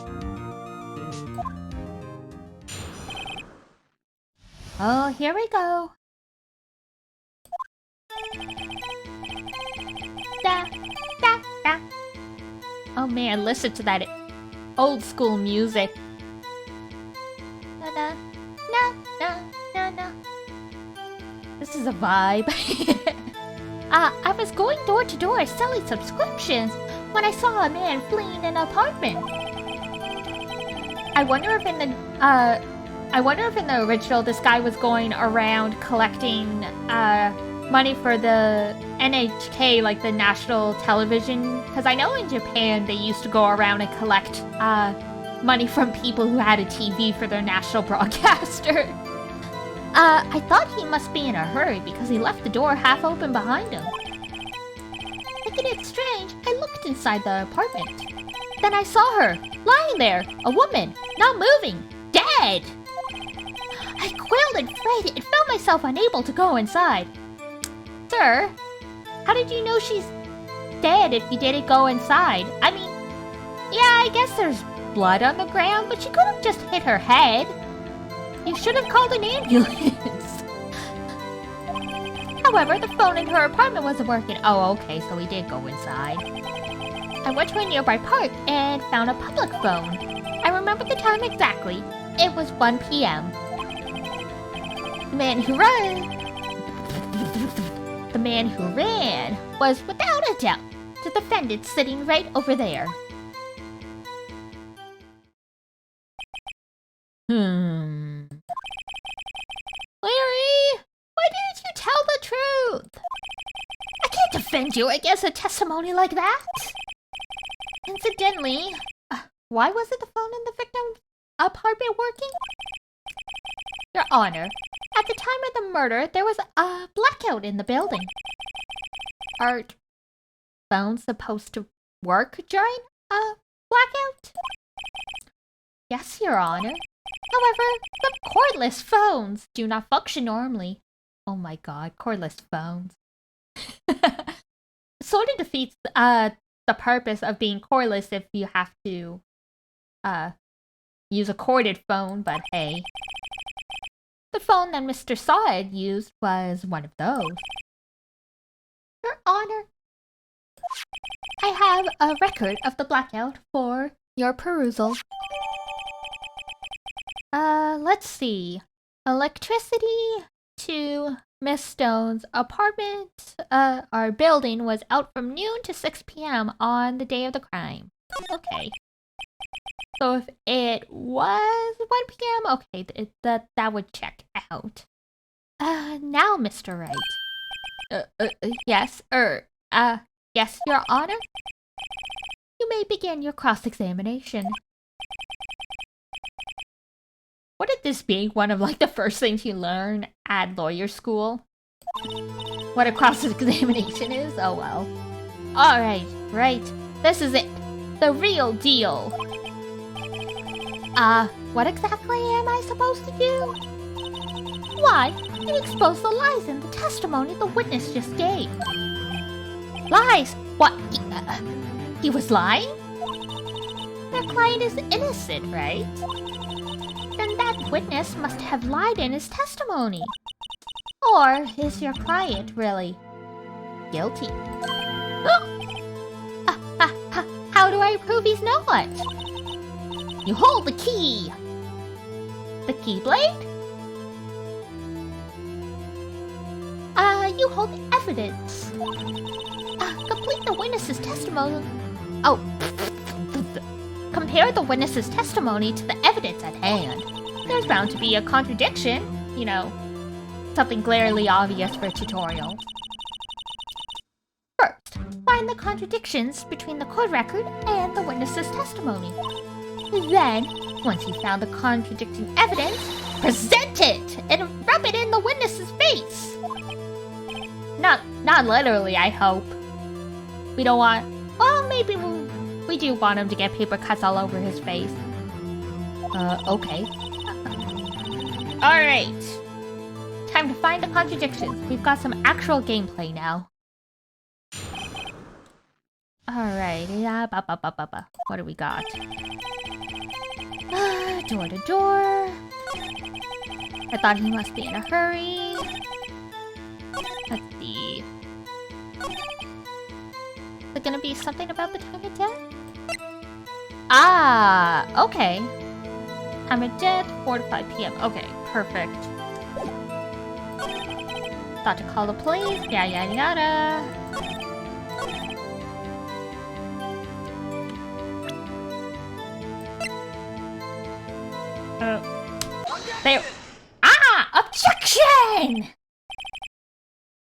Oh, here we go. Da, da, da. Oh man, listen to that old school music. Na na na na na na. This is a vibe. I was going door to door selling subscriptions when I saw a man fleeing an apartment. I wonder if in the original this guy was going around collecting money for the NHK, like the national television, because I know in Japan they used to go around and collect money from people who had a TV for their national broadcaster. I thought he must be in a hurry because he left the door half open behind him. Thinking it strange, I looked inside the apartment. Then I saw her, lying there, a woman, not moving, dead. I quailed in fright and found myself unable to go inside. Sir, how did you know she's dead if you didn't go inside? I mean, yeah, I guess there's blood on the ground, but she could have just hit her head. You should have called an ambulance. However, the phone in her apartment wasn't working. Oh, okay, so we did go inside. I went to a nearby park and found a public phone. I remember the time exactly. It was 1 p.m. The man who ran was, without a doubt, the defendant sitting right over there. Larry, why didn't you tell the truth? I can't defend you against a testimony like that. Incidentally, why wasn't the phone in the victim's apartment working? Your Honor, at the time of the murder, there was a blackout in the building. Are phones supposed to work during a blackout? Yes, Your Honor. However, the cordless phones do not function normally. Oh my god, cordless phones. Sort of defeats the purpose of being cordless if you have to use a corded phone, but hey. The phone that Mr. Saad used was one of those. Your Honor, I have a record of the blackout for your perusal. Let's see. Electricity to Miss Stone's apartment, our building was out from noon to 6 p.m. on the day of the crime. Okay. So if it was 1 p.m., okay, that would check out. Now, Mr. Wright. Yes, yes, Your Honor? You may begin your cross-examination. Wouldn't this be one of, like, the first things you learn at lawyer school? What a cross-examination is? Oh, well. Alright, right. This is it. The real deal. What exactly am I supposed to do? Why, you expose the lies in the testimony the witness just gave. Lies? What? He was lying? Their client is innocent, right? Then that witness must have lied in his testimony. Or is your client really guilty? How do I prove he's not? You hold the key. The keyblade? You hold the evidence. Complete the witness's testimony. Oh. Compare the witness's testimony to the evidence at hand. There's bound to be a contradiction, you know, something glaringly obvious for a tutorial. First, find the contradictions between the court record and the witness's testimony. Then, once you found the contradicting evidence, present it and rub it in the witness's face. Not literally, I hope. We don't want... Well, maybe we do want him to get paper cuts all over his face. Okay. Alright. Time to find the contradictions. We've got some actual gameplay now. Alright, yeah, what do we got? Door to door. I thought he must be in a hurry. Let's see. Is it gonna be something about the time of death? Ah, okay. Time of death, 4 to 5 p.m. Okay, perfect. Thought to call the police, yada yada. There. Objection!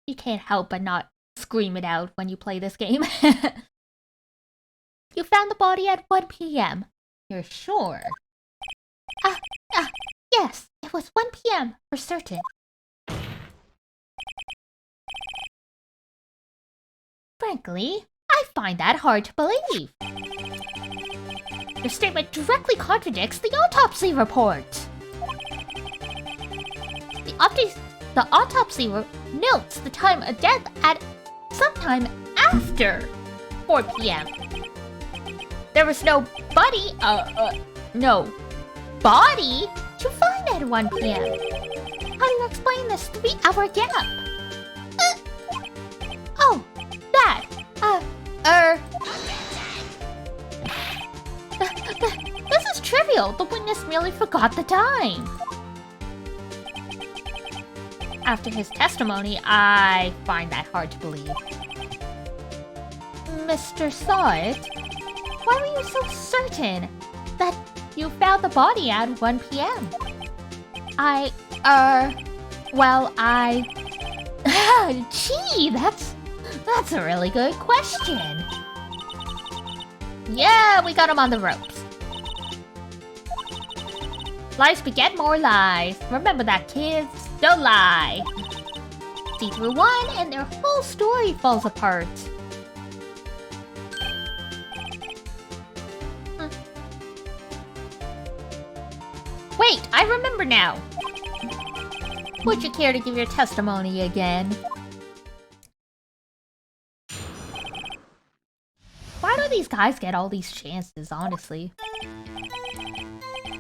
You can't help but not scream it out when you play this game. You found the body at 1 p.m. You're sure? Yes, it was 1 p.m. for certain. Frankly, I find that hard to believe. Your statement directly contradicts the autopsy report. The autopsy notes the time of death at sometime after 4 p.m. There was no body to find at 1 p.m. How do you explain this 3-hour gap? Oh, that. This is trivial. The witness merely forgot the time. After his testimony, I find that hard to believe. Mr. Saw-It, why were you so certain that you found the body at 1 p.m.? Gee, that's a really good question. Yeah, we got him on the ropes. Lies beget more lies. Remember that, kids. Don't lie. See through one and their whole story falls apart. Wait, I remember now. Would you care to give your testimony again? Why do these guys get all these chances, honestly?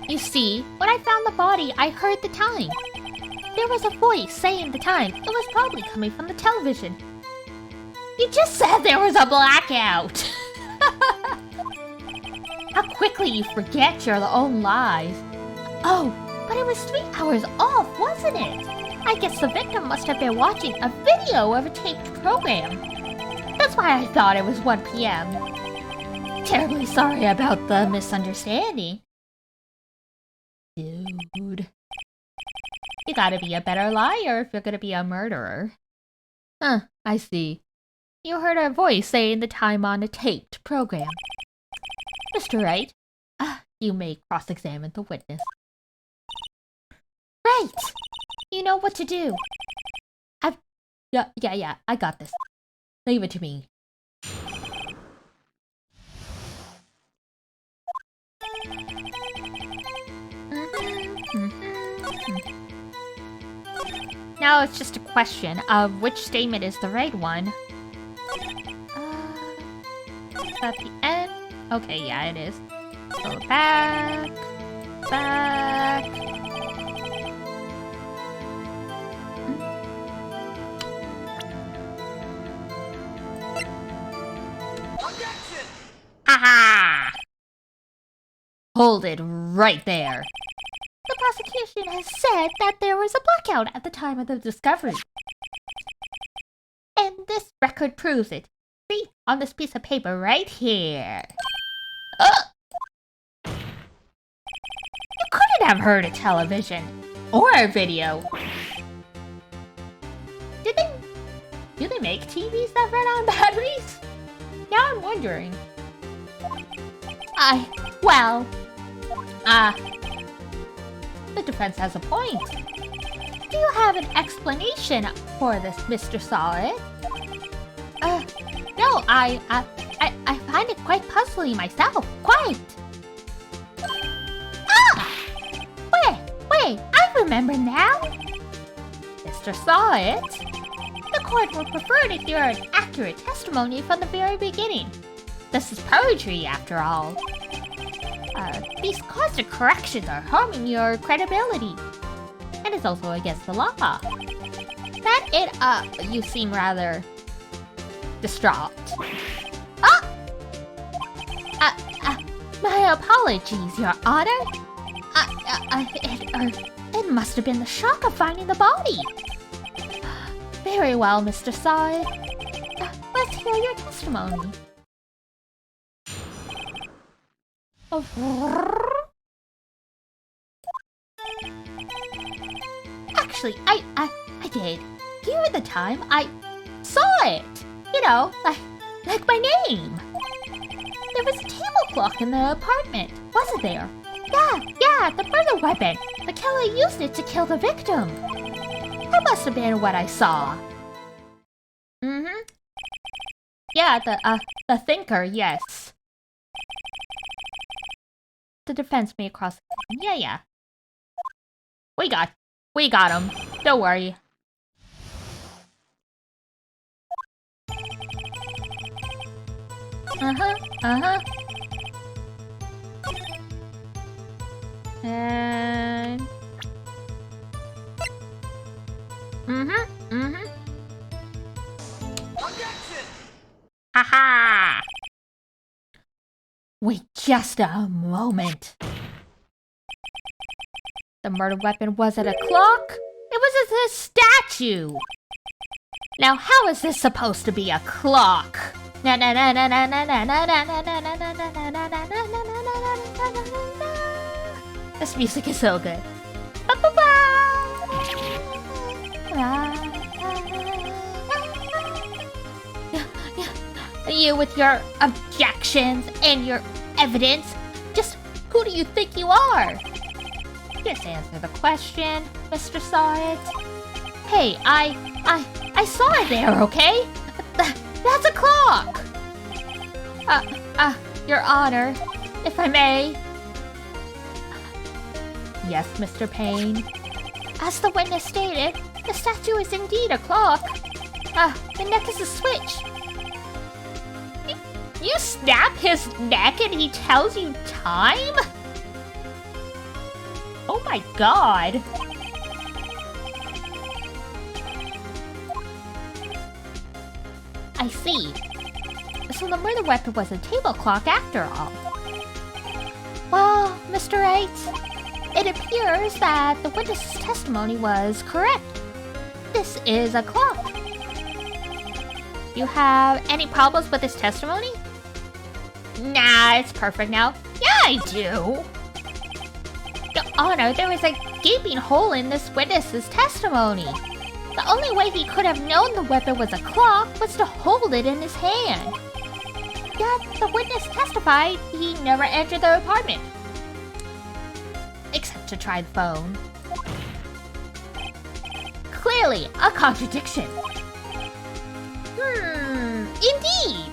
You see, when I found the body, I heard the time. There was a voice saying the time. It was probably coming from the television. You just said there was a blackout! How quickly you forget your own lies. Oh, but it was 3 hours off, wasn't it? I guess the victim must have been watching a video of a taped program. That's why I thought it was 1 p.m. Terribly sorry about the misunderstanding. Dude. You gotta be a better liar if you're gonna be a murderer. I see. You heard a voice saying the time on a taped program. Mr. Wright, you may cross-examine the witness. Right! You know what to do. Yeah, I got this. Leave it to me. Now it's just a question of which statement is the right one. Is that the end? Okay, yeah, it is. Go back. Haha! Hold it right there. The prosecution has said that there was a blackout at the time of the discovery. And this record proves it. See, on this piece of paper right here. You couldn't have heard a television or a video. Do they make TVs that run on batteries? Now I'm wondering. The defense has a point. Do you have an explanation for this, Mr. Saw-It? No, I find it quite puzzling myself. Quite. Wait, I remember now. Mr. Saw-It, the court would prefer to hear an accurate testimony from the very beginning. This is poetry, after all. These constant corrections are harming your credibility. And it's also against the law. You seem rather distraught. My apologies, Your Honor. It must have been the shock of finding the body. Very well, Mr. Saw-It. Let's hear your testimony. Actually, I did hear the time. I saw it. You know, like my name. There was a table clock in the apartment, wasn't there? Yeah, the murder weapon. The killer used it to kill the victim. That must have been what I saw. Mm-hmm. Yeah, the thinker, yes. The defense may cross. Yeah. We got him. Don't worry. Uh-huh. And... Mm-hmm. Haha! Wait just a moment. The murder weapon wasn't a clock. It was a statue. Now, how is this supposed to be a clock? This music is so good. You with your objections and your evidence. Just who do you think you are? Just answer the question, Mr. Saw It. Hey, I saw it there, okay? That's a clock! Your Honor, if I may. Yes, Mr. Payne. As the witness stated, the statue is indeed a clock. The neck is a switch. You snap his neck and he tells you time? Oh my god. I see. So the murder weapon was a table clock after all. Well, Mr. Wright, it appears that the witness's testimony was correct. This is a clock. You have any problems with his testimony? Nah, it's perfect now. Yeah, I do. Your Honor, there is a gaping hole in this witness's testimony. The only way he could have known the weapon was a clock was to hold it in his hand. Yet, the witness testified he never entered the apartment. Except to try the phone. Clearly, a contradiction. Indeed!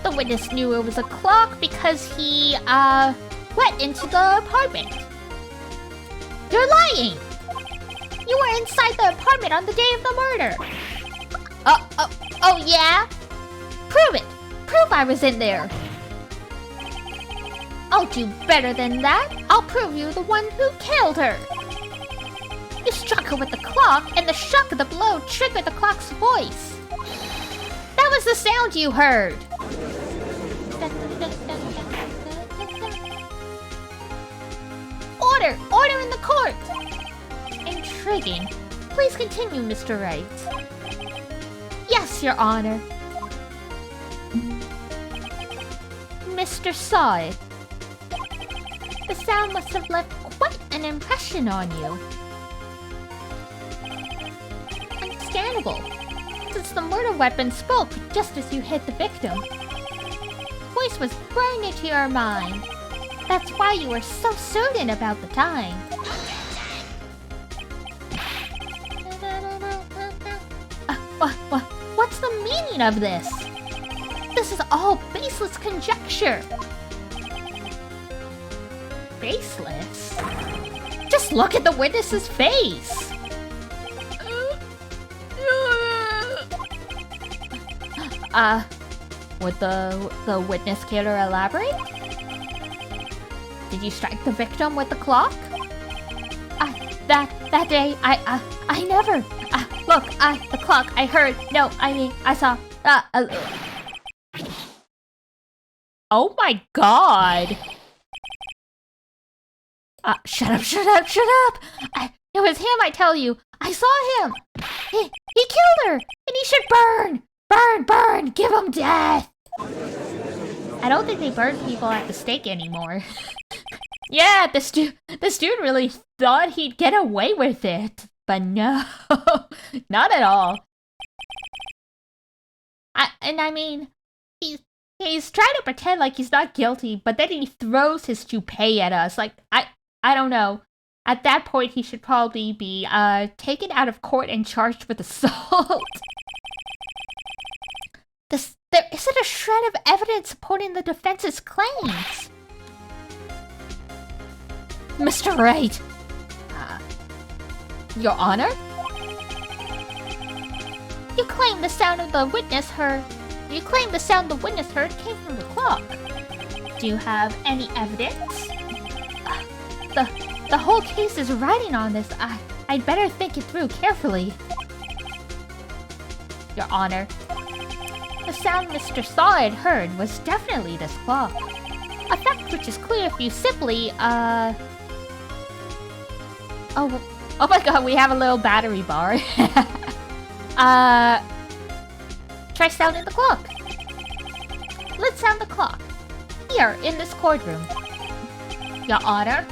The witness knew it was a clock because he, went into the apartment. You're lying! You were inside the apartment on the day of the murder. Oh yeah? Prove it! Prove I was in there! I'll do better than that. I'll prove you the one who killed her. You struck her with the clock, and the shock of the blow triggered the clock's voice. That was the sound you heard. Order in the court. Intriguing. Please continue, Mr. Wright. Yes, Your Honor. Mr. Saw It. The sound must have left quite an impression on you. Understandable, since the murder weapon spoke just as you hit the victim. Voice was burned into your mind. That's why you were so certain about the time. What's the meaning of this? This is all baseless conjecture. Baseless? Just look at the witness's face. Would the witness care to elaborate? Did you strike the victim with the clock? That day, I never. Look, the clock, I heard. No, I mean, I saw. Oh my god! Shut up! It was him, I tell you. I saw him. He killed her, and he should burn. Give him death. I don't think they burn people at the stake anymore. Yeah, this dude really thought he'd get away with it, but no, not at all. I mean, He's trying to pretend like he's not guilty, but then he throws his toupee at us. Like, I don't know. At that point, he should probably be taken out of court and charged with assault. There isn't a shred of evidence supporting the defense's claims. Mr. Wright! Your Honor? You claim the sound the witness heard came from the clock. Do you have any evidence? The whole case is riding on this. I'd better think it through carefully. Your Honor, the sound Mr. Solid heard was definitely this clock. A fact which is clear if you simply, Oh my god, we have a little battery bar. Try sounding the clock. Let's sound the clock. Here, in this courtroom. Your Honor,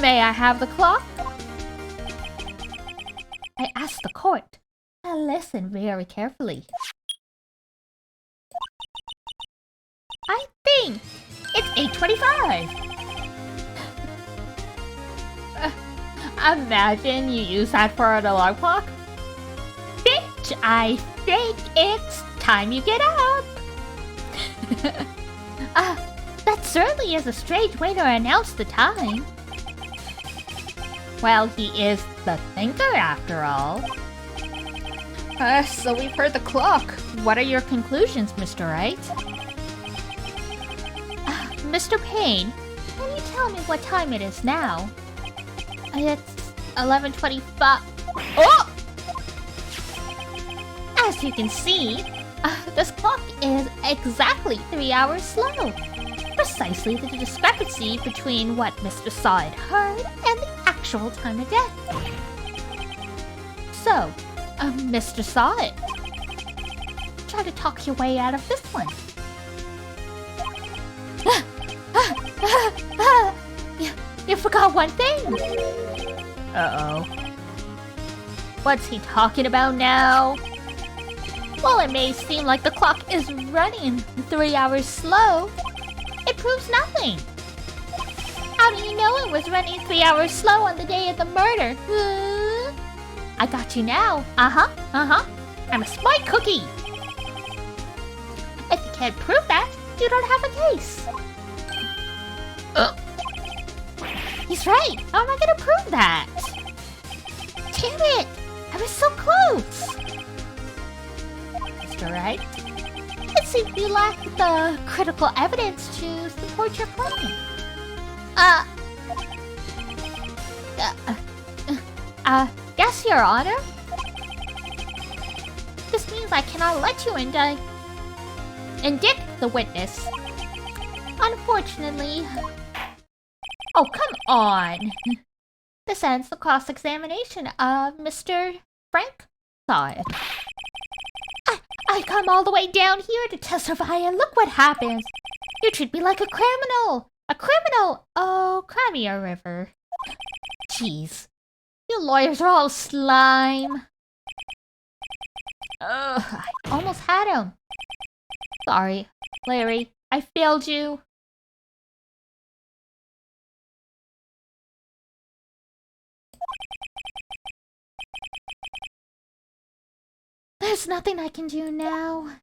may I have the clock? I ask the court. Listen very carefully. I think it's 8:25. Imagine you use that for an alarm clock. Bitch, I think it's time you get up. That certainly is a strange way to announce the time. Well, he is the thinker after all. So we've heard the clock. What are your conclusions, Mr. Wright? Mr. Payne, can you tell me what time it is now? It's 11:25. Oh! As you can see, this clock is exactly 3 hours slow. Precisely the discrepancy between what Mr. Solid heard and the actual time of death. So, Mr. Solid, try to talk your way out of this one. You forgot one thing. Uh-oh. What's he talking about now? While it may seem like the clock is running 3 hours slow, it proves nothing. How do you know it was running 3 hours slow on the day of the murder? I got you now. I'm a smart cookie. If you can't prove that, you don't have a case. He's right. How am I gonna prove that? Damn it! I was so close. Mr. Wright? It seems you lack the critical evidence to support your claim. Yes, Your Honor? This means I cannot let you indict the witness. Unfortunately. Oh, come on! This ends the cross-examination of Mr. Frank Solid. I come all the way down here to testify, and look what happens. You treat me like a criminal. A criminal! Oh, cry me a river. Jeez. You lawyers are all slime. Ugh, I almost had him. Sorry, Larry. I failed you. There's nothing I can do now.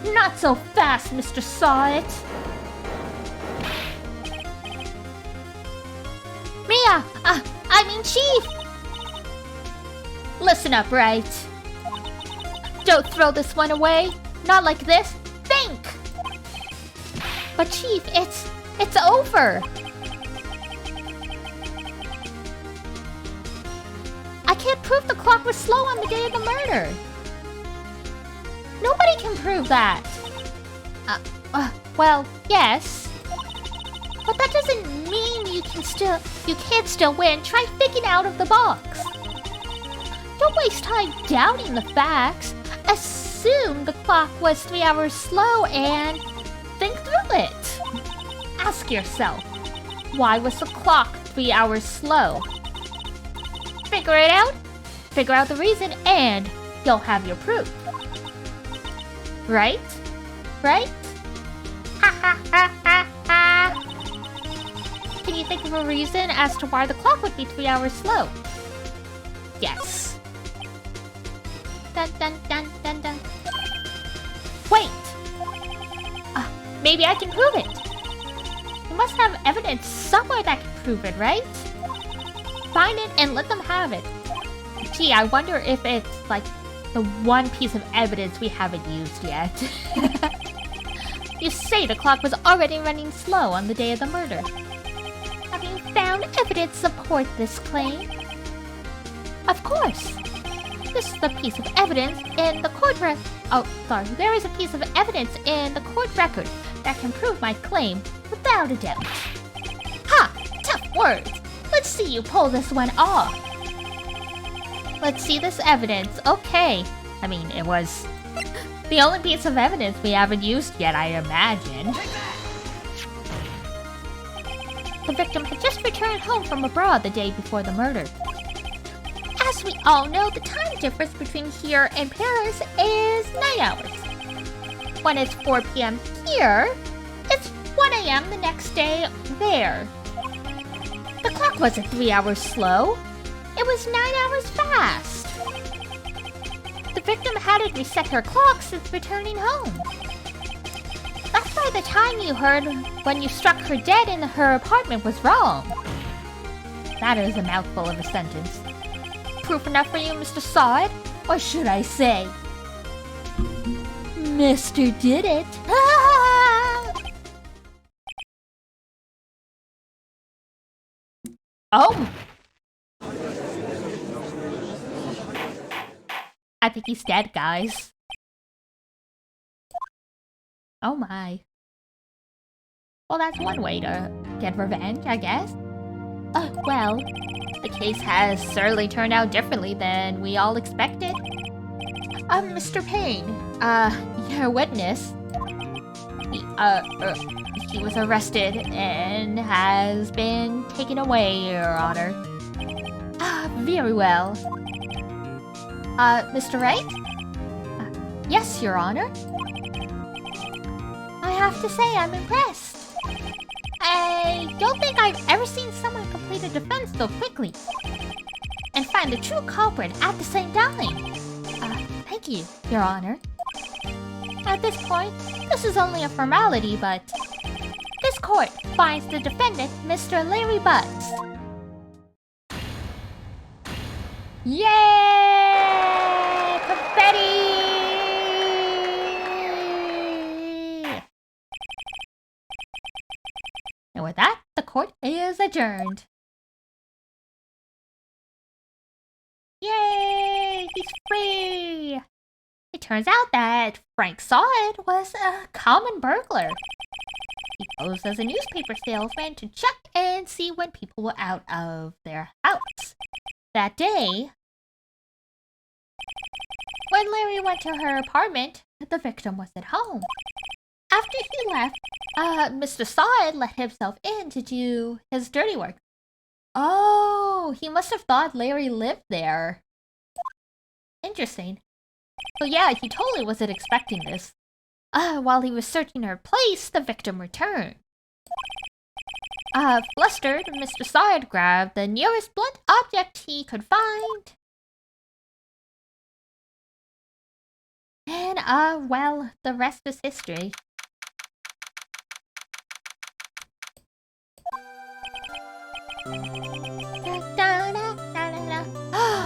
Not so fast, Mr. Solid. Mia! I mean Chief! Listen up, Wright. Don't throw this one away. Not like this. Think! But Chief, it's over. I can't prove the clock was slow on the day of the murder. Nobody can prove that. Well, yes. But that doesn't mean you can't still win. Try thinking out of the box. Don't waste time doubting the facts. Assume the clock was 3 hours slow and think through it. Ask yourself, why was the clock 3 hours slow? Figure it out, figure out the reason, and you'll have your proof. Right? Right? Ha ha ha ha ha! Can you think of a reason as to why the clock would be 3 hours slow? Yes. Dun dun dun dun dun. Wait! Maybe I can prove it. You must have evidence somewhere that can prove it, right? Find it and let them have it. Gee, I wonder if it's like the one piece of evidence we haven't used yet. You say the clock was already running slow on the day of the murder. Have you found evidence to support this claim? Of course. This is a piece of evidence in the court there is a piece of evidence in the court record that can prove my claim without a doubt. Ha! Tough words! Let's see you pull this one off. Let's see this evidence. Okay. I mean, it was the only piece of evidence we haven't used yet, I imagine. The victim had just returned home from abroad the day before the murder. As we all know, the time difference between here and Paris is 9 hours. When it's 4 p.m. here, it's 1 a.m. the next day there. The clock wasn't 3 hours slow. It was 9 hours fast. The victim hadn't reset her clock since returning home. That's why the time you heard when you struck her dead in her apartment was wrong. That is a mouthful of a sentence. Proof enough for you, Mr. Saw It? Or should I say, Mr. Did It? Oh! I think he's dead, guys. Oh my. Well, that's one way to get revenge, I guess. Well, the case has certainly turned out differently than we all expected. Mr. Payne, your witness, he was arrested and has been taken away, Your Honor. Very well. Mr. Wright? Yes, Your Honor. I have to say I'm impressed. I don't think I've ever seen someone complete a defense so quickly and find the true culprit at the same time. Thank you, Your Honor. At this point, this is only a formality, but this court finds the defendant Mr. Larry Butts. Yay! Confetti! And with that, the court is adjourned. Yay! He's free! It turns out that Frank Saw It was a common burglar. He posed as a newspaper salesman to check and see when people were out of their house. That day, when Larry went to her apartment, the victim was at home. After he left, Mr. Saw It let himself in to do his dirty work. Oh, he must have thought Larry lived there. Interesting. So yeah, he totally wasn't expecting this. While he was searching her place, the victim returned. Flustered, Mr. Saw It grabbed the nearest blunt object he could find. And, well, the rest is history.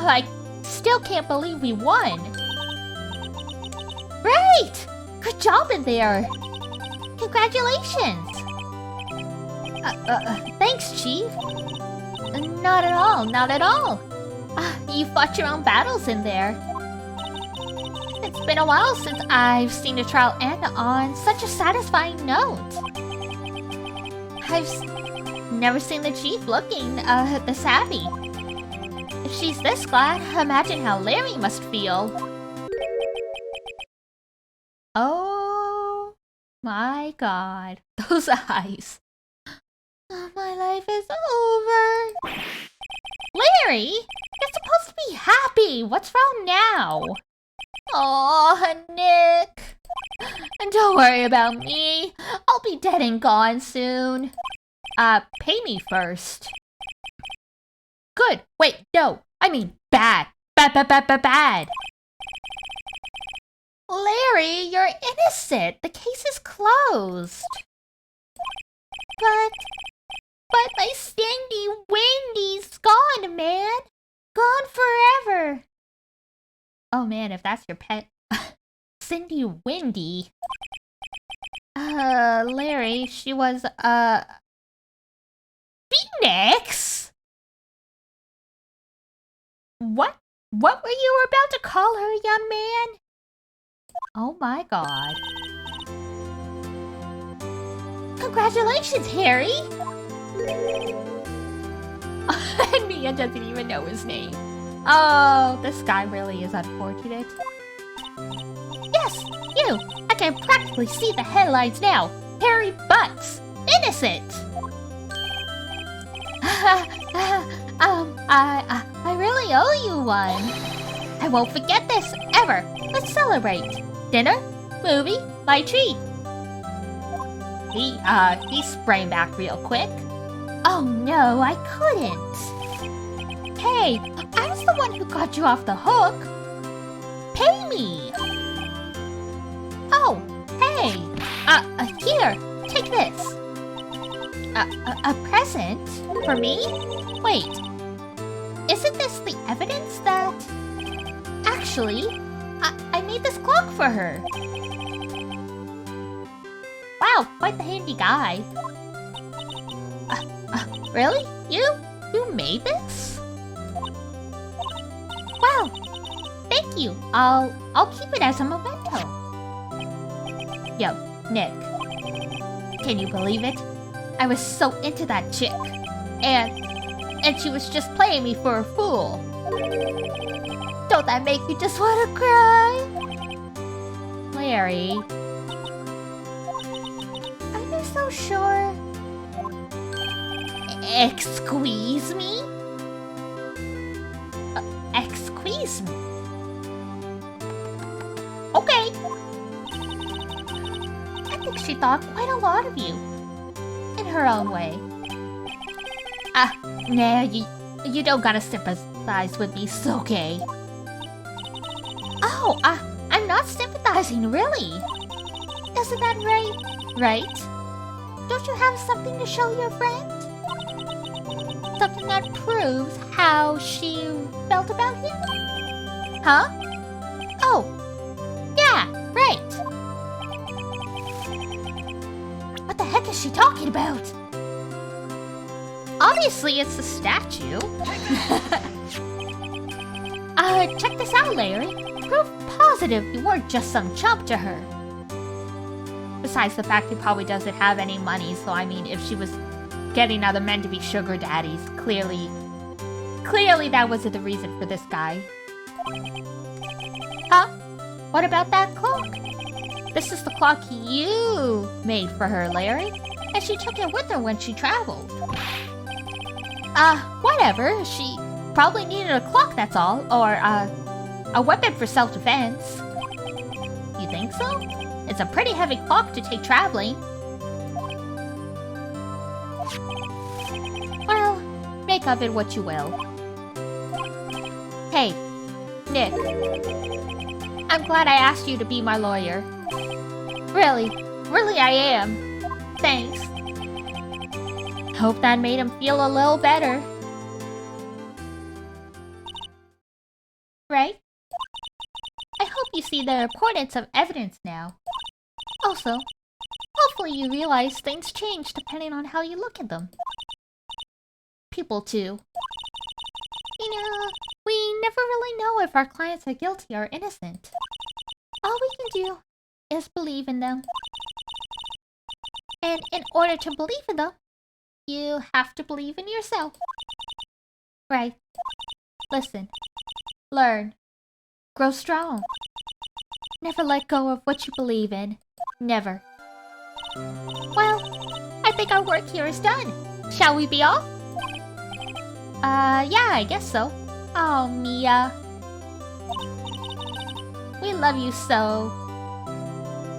I still can't believe we won. Great! Good job in there. Congratulations. Thanks, Chief. Not at all, not at all. You fought your own battles in there. It's been a while since I've seen a trial end on such a satisfying note. I've never seen the Chief looking, this happy. If she's this glad, imagine how Larry must feel. Oh my god. Those eyes. Oh, my life is over. Larry? You're supposed to be happy. What's wrong now? Aw, Nick. And don't worry about me. I'll be dead and gone soon. Pay me first. Good. Wait, no. I mean bad. Bad. Larry, you're innocent. The case is closed. But my Cindy Wendy's gone, man. Gone forever. Oh man, if that's your pet. Cindy Wendy. Larry, she was, Phoenix? What were you about to call her, young man? Oh my god. Congratulations, Harry! And Mia doesn't even know his name. Oh, this guy really is unfortunate. Yes, you! I can practically see the headlines now. Harry Butts, innocent! I really owe you one. I won't forget this, ever. Let's celebrate. Dinner, movie, my treat. He sprang back real quick. Oh no, I couldn't. Hey, I was the one who got you off the hook. Pay me. Oh, hey. Here, take this. A present? For me? Wait. Isn't this the evidence that... Actually, I made this clock for her. Wow, quite the handy guy. Really? You made this? Wow, thank you. I'll keep it as a memento. Yo, Nick. Can you believe it? I was so into that chick. And she was just playing me for a fool. Don't that make you just want to cry? Larry. Are you so sure? Excuse me? Excuse me? Okay. I think she thought quite a lot of you. In her own way. Nah, you don't gotta sympathize with me, it's okay. Oh, I'm not sympathizing, really. Isn't that right? Right? Don't you have something to show your friend? Something that proves how she felt about you? Huh? Oh, yeah, right. What the heck is she talking about? Obviously, it's a statue. Check this out, Larry. Proof positive you weren't just some chump to her. Besides the fact he probably doesn't have any money, so I mean, if she was getting other men to be sugar daddies, clearly that wasn't the reason for this guy. Huh? What about that clock? This is the clock you made for her, Larry. And she took it with her when she traveled. Whatever. She probably needed a clock, that's all. Or, a weapon for self-defense. You think so? It's a pretty heavy clock to take traveling. Well, make of it what you will. Hey, Nick. I'm glad I asked you to be my lawyer. Really I am. Thanks. Hope that made him feel a little better. Right? I hope you see the importance of evidence now. Also, hopefully you realize things change depending on how you look at them. People too. You know, we never really know if our clients are guilty or innocent. All we can do is believe in them. And in order to believe in them, you have to believe in yourself. Right. Listen. Learn. Grow strong. Never let go of what you believe in. Never. Well, I think our work here is done. Shall we be off? Yeah, I guess so. Oh, Mia. We love you so.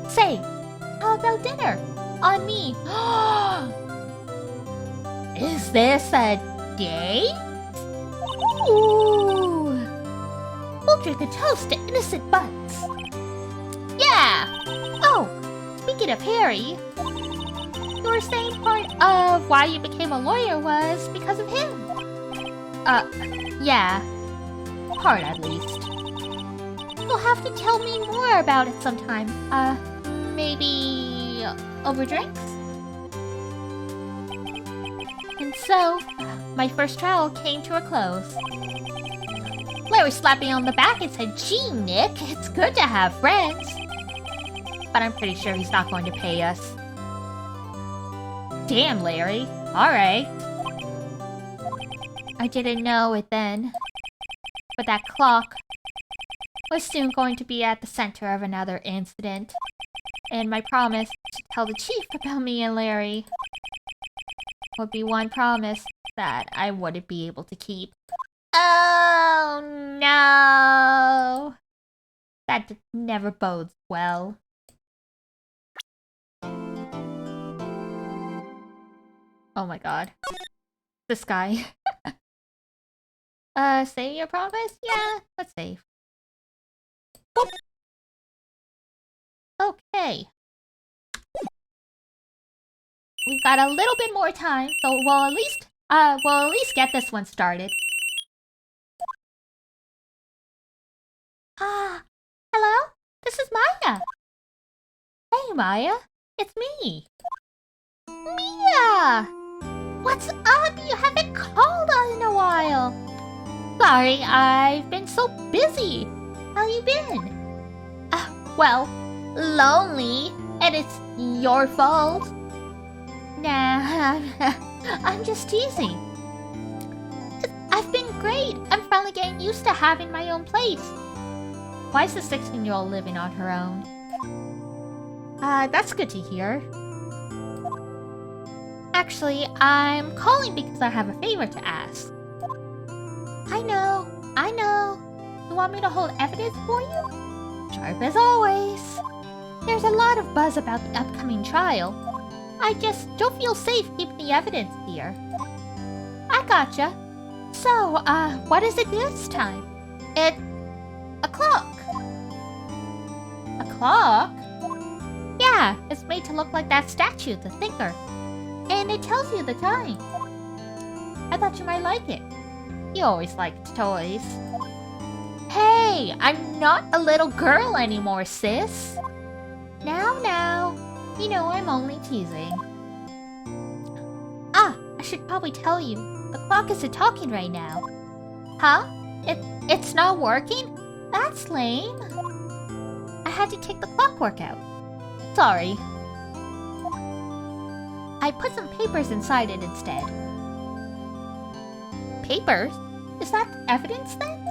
Say, how about dinner? On me. Is this a date? Ooh. We'll drink a toast to innocent buds. Yeah! Oh, speaking of Harry, you were saying part of why you became a lawyer was because of him. Yeah. Part at least. You'll have to tell me more about it sometime. Maybe over drinks? And so, my first trial came to a close. Larry slapped me on the back and said, "Gee, Nick, it's good to have friends." But I'm pretty sure he's not going to pay us. Damn, Larry. Alright. I didn't know it then. But that clock was soon going to be at the center of another incident. And my promise to tell the chief about me and Larry would be one promise that I wouldn't be able to keep. Oh no! That never bodes well. Oh my god. This guy. Say your promise? Yeah, let's save. Boop. Okay. We've got a little bit more time, so we'll at least get this one started. Hello? This is Maya. Hey, Maya. It's me. Mia! What's up? You haven't called in a while. Sorry, I've been so busy. How you been? Well, lonely, and it's your fault. Nah, I'm just teasing. I've been great. I'm finally getting used to having my own place. Why is the 16-year-old living on her own? That's good to hear. Actually, I'm calling because I have a favor to ask. I know. You want me to hold evidence for you? Sharp as always. There's a lot of buzz about the upcoming trial. I just don't feel safe keeping the evidence here. I gotcha. So, what is it this time? It's a clock. A clock? Yeah, it's made to look like that statue, the thinker. And it tells you the time. I thought you might like it. You always liked toys. Hey, I'm not a little girl anymore, sis. Now. You know I'm only teasing. I should probably tell you. The clock isn't talking right now. Huh? It's not working? That's lame. I had to take the clockwork out. Sorry. I put some papers inside it instead. Papers? Is that evidence then?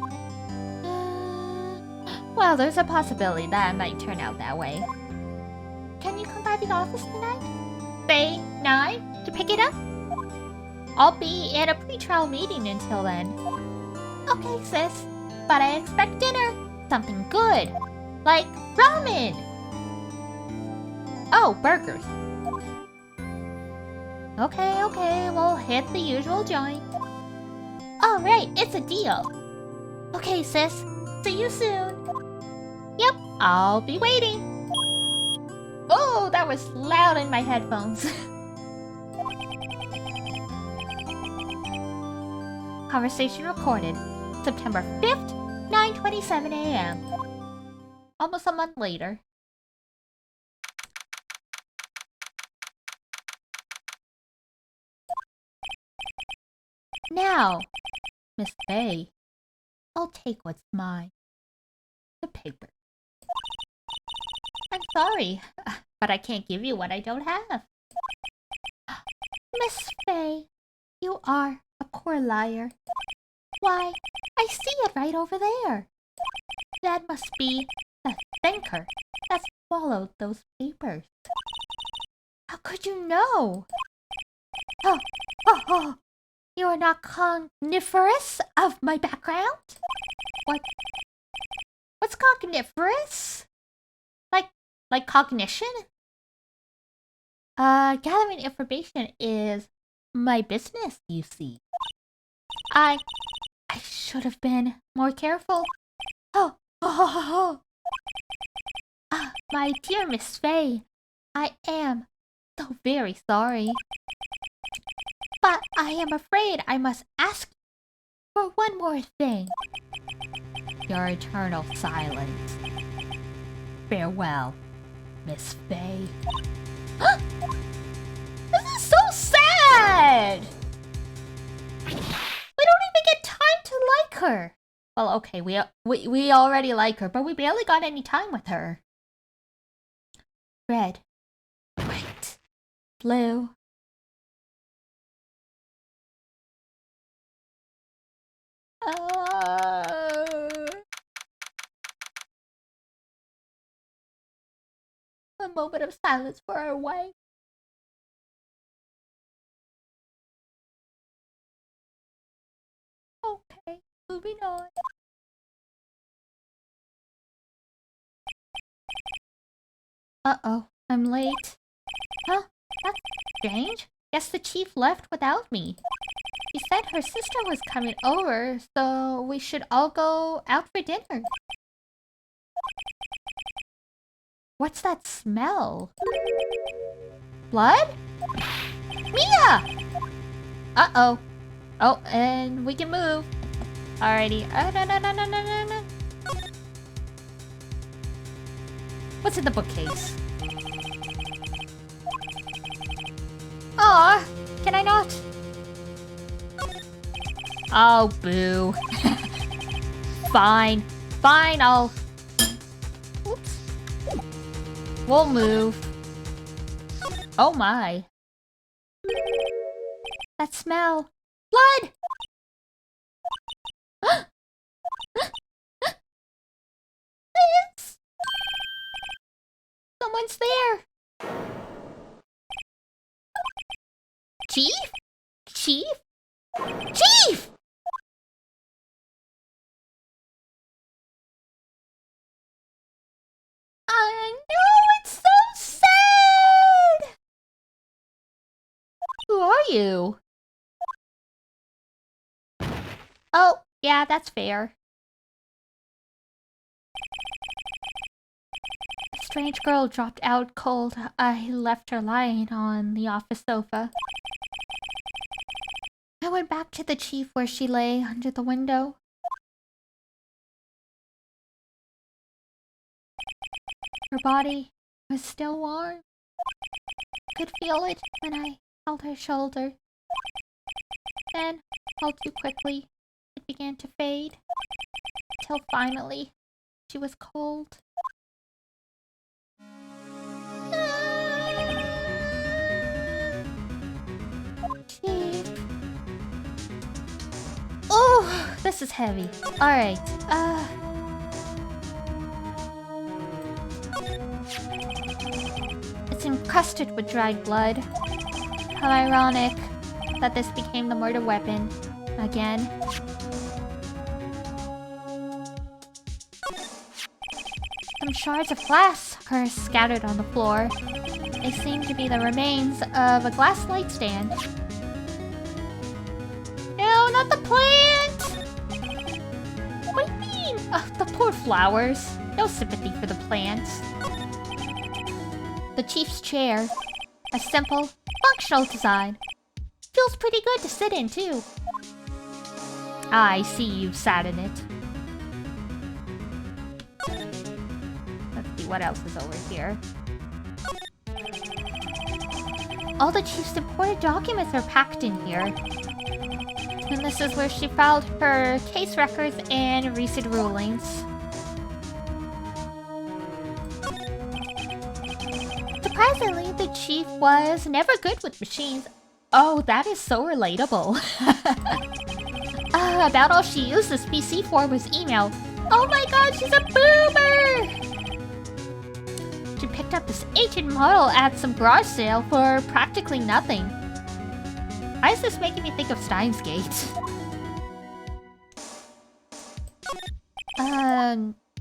Well, there's a possibility that it might turn out that way. Can you come by the office tonight? Say 9 to pick it up? I'll be at a pre-trial meeting until then. Okay, sis. But I expect dinner. Something good. Like ramen. Oh, burgers. Okay, we'll hit the usual joint. Alright, it's a deal. Okay, sis. See you soon. Yep, I'll be waiting. Oh, that was loud in my headphones. Conversation recorded. September 5th, 9:27 a.m. Almost a month later. Now, Miss Bay, I'll take what's mine. The paper. I'm sorry, but I can't give you what I don't have. Miss Fay, you are a poor liar. Why, I see it right over there. That must be the thinker that swallowed those papers. How could you know? Oh, you are not cogniferous of my background? What's cogniferous? Like cognition? Gathering information is my business, you see. I should have been more careful. Oh. My dear Miss Fay, I am so very sorry. But I am afraid I must ask for one more thing. Your eternal silence. Farewell, Miss Fay. This is so sad! We don't even get time to like her. Well, okay, we already like her, but we barely got any time with her. Red. White. Blue. A moment of silence for our wife. Okay, moving on. Uh-oh, I'm late. Huh? That's strange. Guess the chief left without me. She said her sister was coming over, so we should all go out for dinner. What's that smell? Blood? Mia! Uh-oh. Oh, and we can move. Alrighty. No. What's in the bookcase? Aw, can I not? Oh, boo. Fine, I'll... Oops. We'll move. Oh my. That smell. Blood! Someone's there! Chief? Chief? I know, it's so sad! Who are you? Oh, yeah, that's fair. A strange girl dropped out cold. I left her lying on the office sofa. I went back to the chief where she lay under the window. Her body was still warm. I could feel it when I held her shoulder. Then, all too quickly, it began to fade. Till finally, she was cold. Chief. Oh, this is heavy. Alright, it's encrusted with dried blood. How ironic that this became the murder weapon again. Some shards of glass are scattered on the floor. They seem to be the remains of a glass light stand. No, not the plant! What do you mean? The poor flowers. No sympathy for the plants. The chief's chair. A simple, functional design. Feels pretty good to sit in, too. I see you've sat in it. Let's see what else is over here. All the chief's important documents are packed in here. And this is where she filed her case records and recent rulings. Surprisingly, the chief was never good with machines. Oh, that is so relatable. About all she used this PC for was email. Oh my god, she's a boomer! She picked up this ancient model at some garage sale for practically nothing. Why is this making me think of Steins Gate?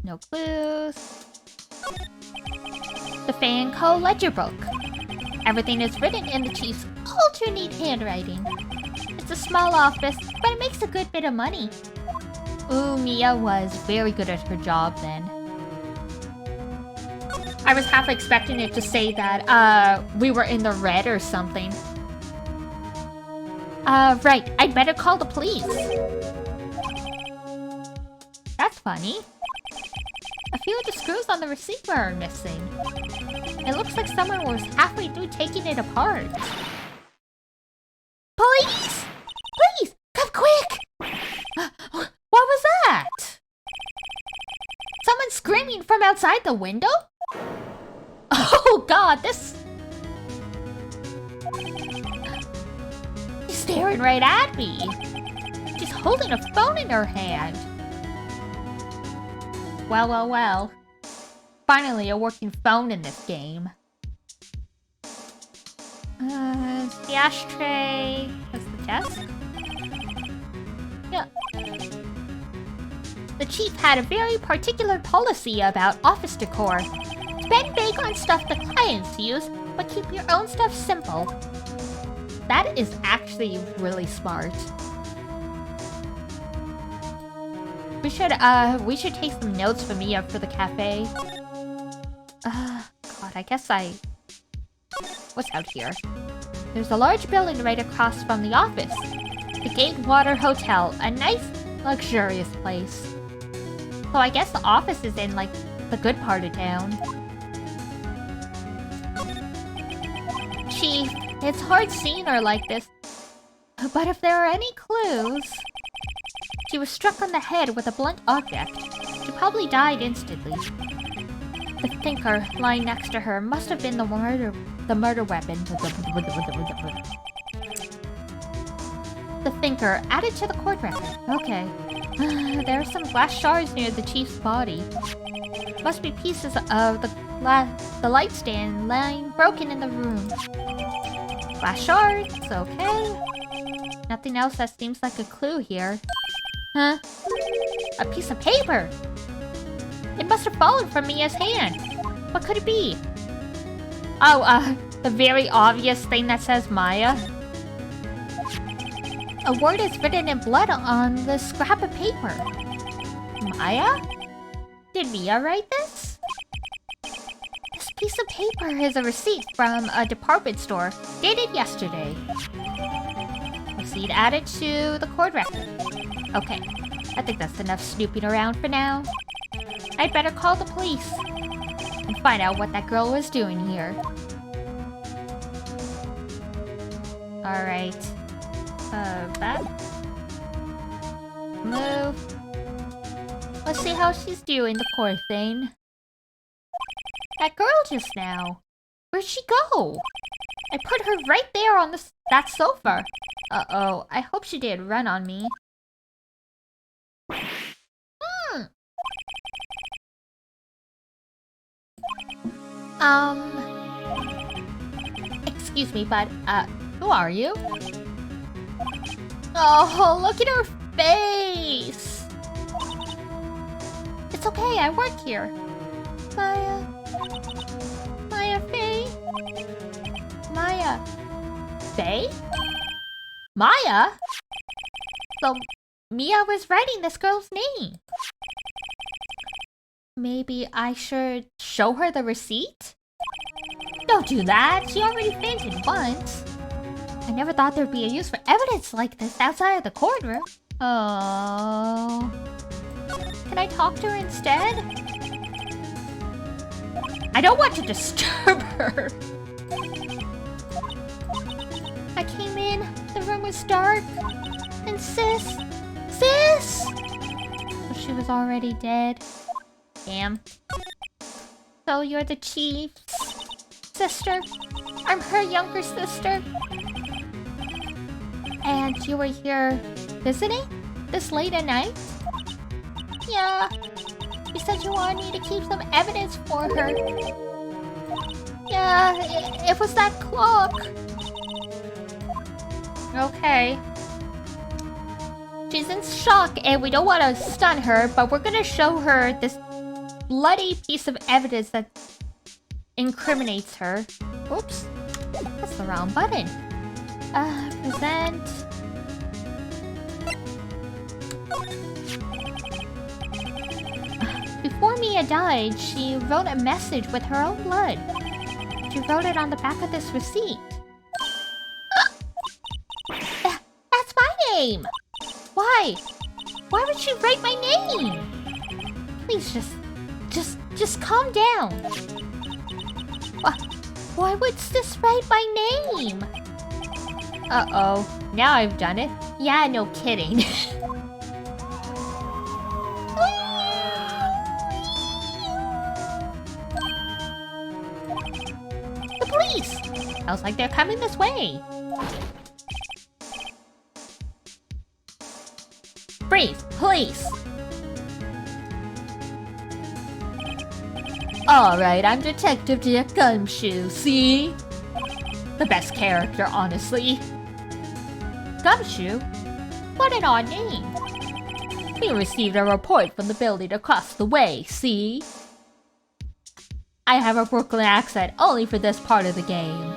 No clues. The Fanco ledger book. Everything is written in the chief's ultra neat handwriting. It's a small office, but it makes a good bit of money. Ooh, Mia was very good at her job then. I was half expecting it to say that, we were in the red or something. Right, I'd better call the police. That's funny. A few of the screws on the receiver are missing. It looks like someone was halfway through taking it apart. Police! Please, come quick! What was that? Someone screaming from outside the window? Oh god, this... She's staring right at me. She's holding a phone in her hand. Well, well, well. Finally a working phone in this game. The ashtray... That's the desk? Yeah. The chief had a very particular policy about office decor. Spend big on stuff the clients use, but keep your own stuff simple. That is actually really smart. We should take some notes for Mia for the cafe. God, I guess what's out here? There's a large building right across from the office. The Gatewater Hotel, a nice, luxurious place. So I guess the office is in, like, the good part of town. Chief, it's hard seeing her like this. But if there are any clues... She was struck on the head with a blunt object. She probably died instantly. The thinker lying next to her must have been the murder weapon. The thinker added to the court record. Okay. There are some glass shards near the chief's body. Must be pieces of the light stand lying broken in the room. Glass shards, okay. Nothing else that seems like a clue here. Huh? A piece of paper! It must have fallen from Mia's hand. What could it be? Oh, the very obvious thing that says Maya. A word is written in blood on the scrap of paper. Maya? Did Mia write this? This piece of paper is a receipt from a department store, dated yesterday. Receipt added to the court record. Okay, I think that's enough snooping around for now. I'd better call the police and find out what that girl was doing here. Alright. Back. Move. Let's see how she's doing, the poor thing. That girl just now. Where'd she go? I put her right there on that sofa. Uh-oh, I hope she didn't run on me. Excuse me, but, who are you? Oh, look at her face! It's okay, I work here. Maya Faye? Maya. Faye? Maya? So, Mia was writing this girl's name. Maybe I should show her the receipt? Don't do that, she already fainted once. I never thought there'd be a use for evidence like this outside of the courtroom. Oh. Can I talk to her instead? I don't want to disturb her. I came in, the room was dark, and Sis... So she was already dead. Damn. So you're the chief's sister? I'm her younger sister. And you were here visiting? This late at night? Yeah. You said you wanted me to keep some evidence for her. Yeah, it was that clock. Okay. She's in shock and we don't want to stun her, but we're gonna show her this bloody piece of evidence that incriminates her. Oops, that's the wrong button. Present. Before Mia died, she wrote a message with her own blood. She wrote it on the back of this receipt. That's my name! Why? Why would she write my name? Please just calm down. Why would this write my name? Uh-oh, now I've done it. Yeah, no kidding. The police! Sounds like they're coming this way. Freeze! Police! Alright, I'm Detective Jack Gumshoe, see? The best character, honestly. Gumshoe? What an odd name. We received a report from the building across the way, see? I have a Brooklyn accent only for this part of the game.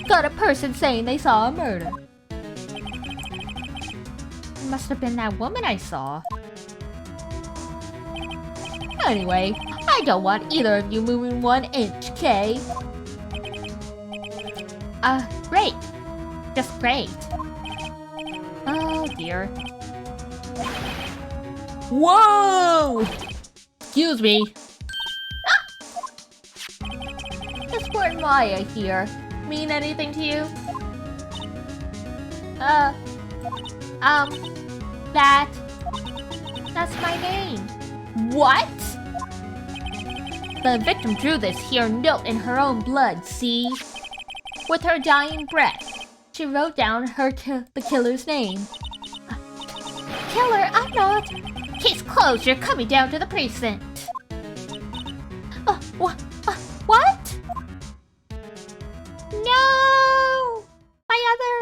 Got a person saying they saw a murder. It must have been that woman I saw. Anyway, I don't want either of you moving 1 inch, okay? Great. Just great. Oh dear. Whoa! Excuse me. This word Maya here mean anything to you? That's my name. What? The victim drew this here note in her own blood, see? With her dying breath, she wrote down the killer's name. Killer, I'm not. Case closed, you're coming down to the precinct. What? No! My other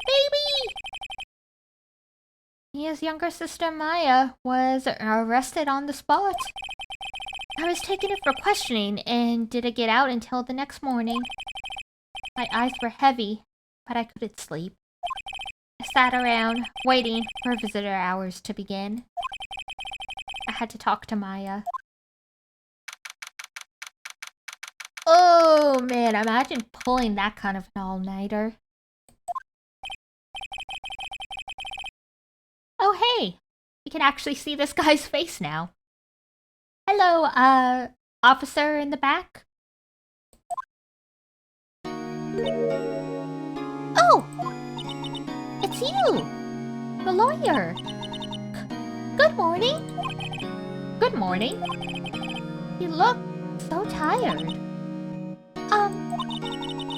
baby! Mia's younger sister Maya was arrested on the spot. I was taking it for questioning and didn't get out until the next morning. My eyes were heavy, but I couldn't sleep. I sat around, waiting for visitor hours to begin. I had to talk to Maya. Oh man, imagine pulling that kind of an all-nighter. Oh hey, we can actually see this guy's face now. Hello, officer in the back? Oh! It's you! The lawyer! Good morning! Good morning! You look so tired.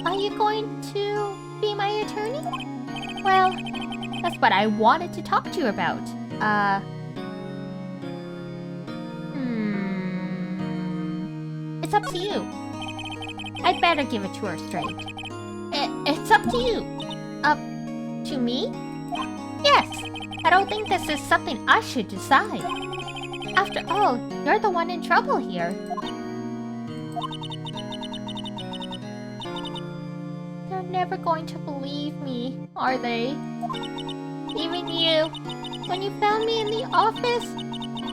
Are you going to be my attorney? Well, that's what I wanted to talk to you about. It's up to you. I'd better give it to her straight. It's up to you. Up to me? Yes. I don't think this is something I should decide. After all, you're the one in trouble here. They're never going to believe me, are they? Even you. When you found me in the office,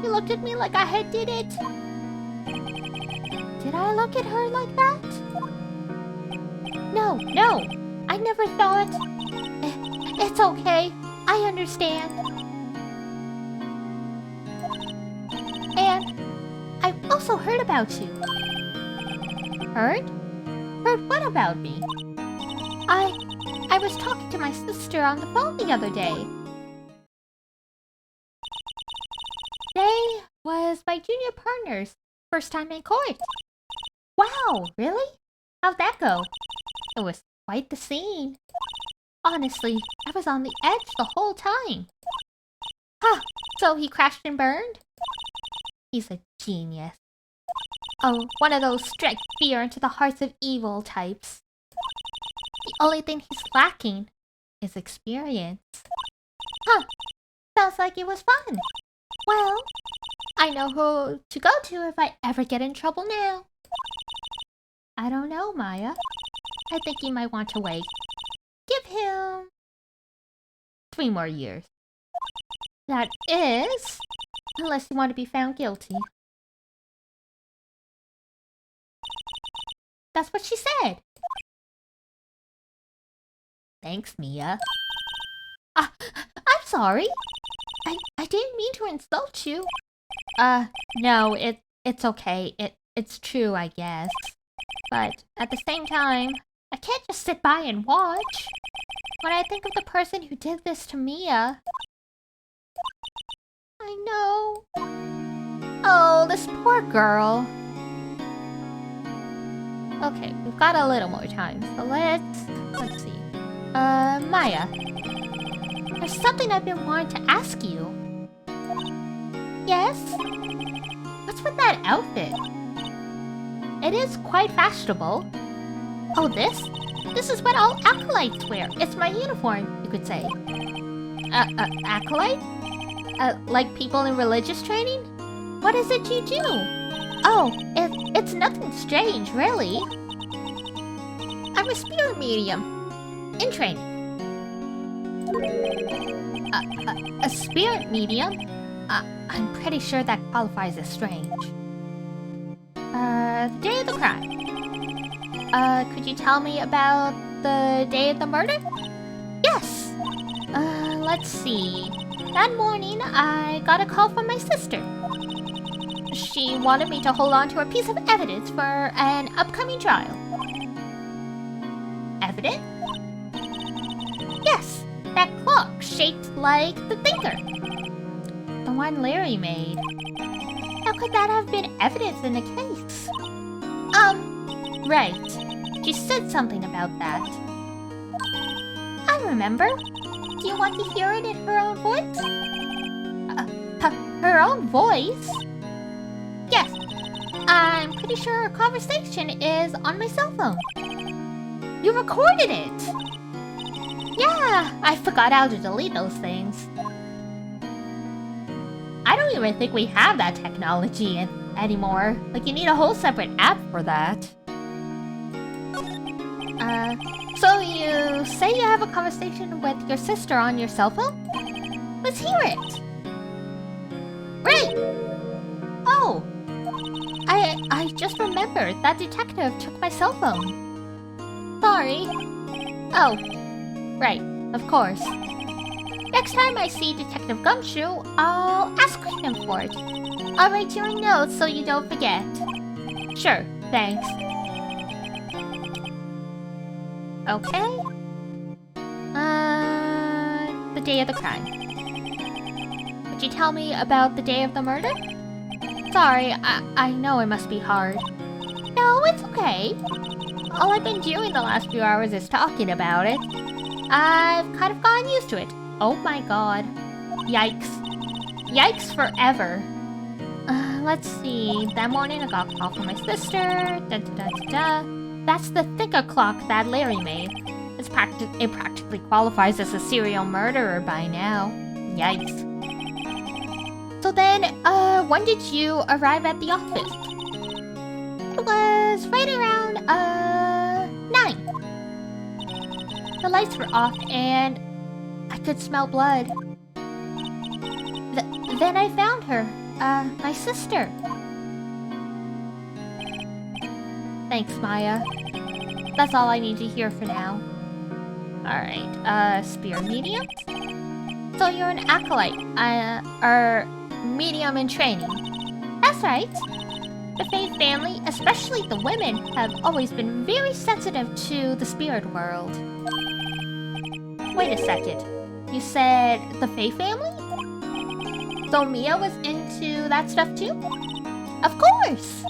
you looked at me like I had did it. Did I look at her like that? No, I never thought. It's okay, I understand. And I've also heard about you. Heard? Heard what about me? I was talking to my sister on the phone the other day. Today was my junior partner's first time in court. Wow, really? How'd that go? It was quite the scene. Honestly, I was on the edge the whole time. Huh, so he crashed and burned? He's a genius. Oh, one of those strike fear into the hearts of evil types. The only thing he's lacking is experience. Huh, sounds like it was fun. Well, I know who to go to if I ever get in trouble now. I don't know, Maya. I think you might want to wait. Give him 3 more years. That is, unless you want to be found guilty. That's what she said. Thanks, Mia. I'm sorry. I didn't mean to insult you. No, it's okay. It's true, I guess. But at the same time, I can't just sit by and watch. When I think of the person who did this to Mia... I know. Oh, this poor girl. Okay, we've got a little more time, so let's see. Maya. There's something I've been wanting to ask you. Yes? What's with that outfit? It is quite fashionable. Oh, this? This is what all acolytes wear. It's my uniform, you could say. Acolyte? Like people in religious training? What is it you do? Oh, it's nothing strange, really. I'm a spirit medium. In training. A spirit medium? I'm pretty sure that qualifies as strange. The day of the crime. Could you tell me about the day of the murder? Yes! Let's see. That morning, I got a call from my sister. She wanted me to hold on to a piece of evidence for an upcoming trial. Evidence? Yes, that clock shaped like the thinker. The one Larry made. How could that have been evidence in the case? Right. She said something about that. I remember. Do you want to hear it in her own voice? Her own voice? Yes. I'm pretty sure her conversation is on my cell phone. You recorded it! Yeah, I forgot how to delete those things. I don't even think we have that technology anymore. Like, you need a whole separate app for that. So you say you have a conversation with your sister on your cell phone? Let's hear it! Right! Oh! I just remembered that detective took my cell phone. Sorry. Oh. Right, of course. Next time I see Detective Gumshoe, I'll ask him for it. I'll write you a note so you don't forget. Sure, thanks. Okay. The day of the crime. Would you tell me about the day of the murder? Sorry, I know it must be hard. No, it's okay. All I've been doing the last few hours is talking about it. I've kind of gotten used to it. Oh my god. Yikes. Yikes forever. Let's see. That morning I got a call from my sister. That's the thinker clock that Larry made. It practically qualifies as a serial murderer by now. Yikes. So then, when did you arrive at the office? It was right around, 9. The lights were off and I could smell blood. Then I found her, my sister. Thanks, Maya. That's all I need to hear for now. Alright, spear medium? So you're an acolyte, or medium in training. That's right. The Fae family, especially the women, have always been very sensitive to the spirit world. Wait a second. You said the Fae family? So Mia was into that stuff too? Of course!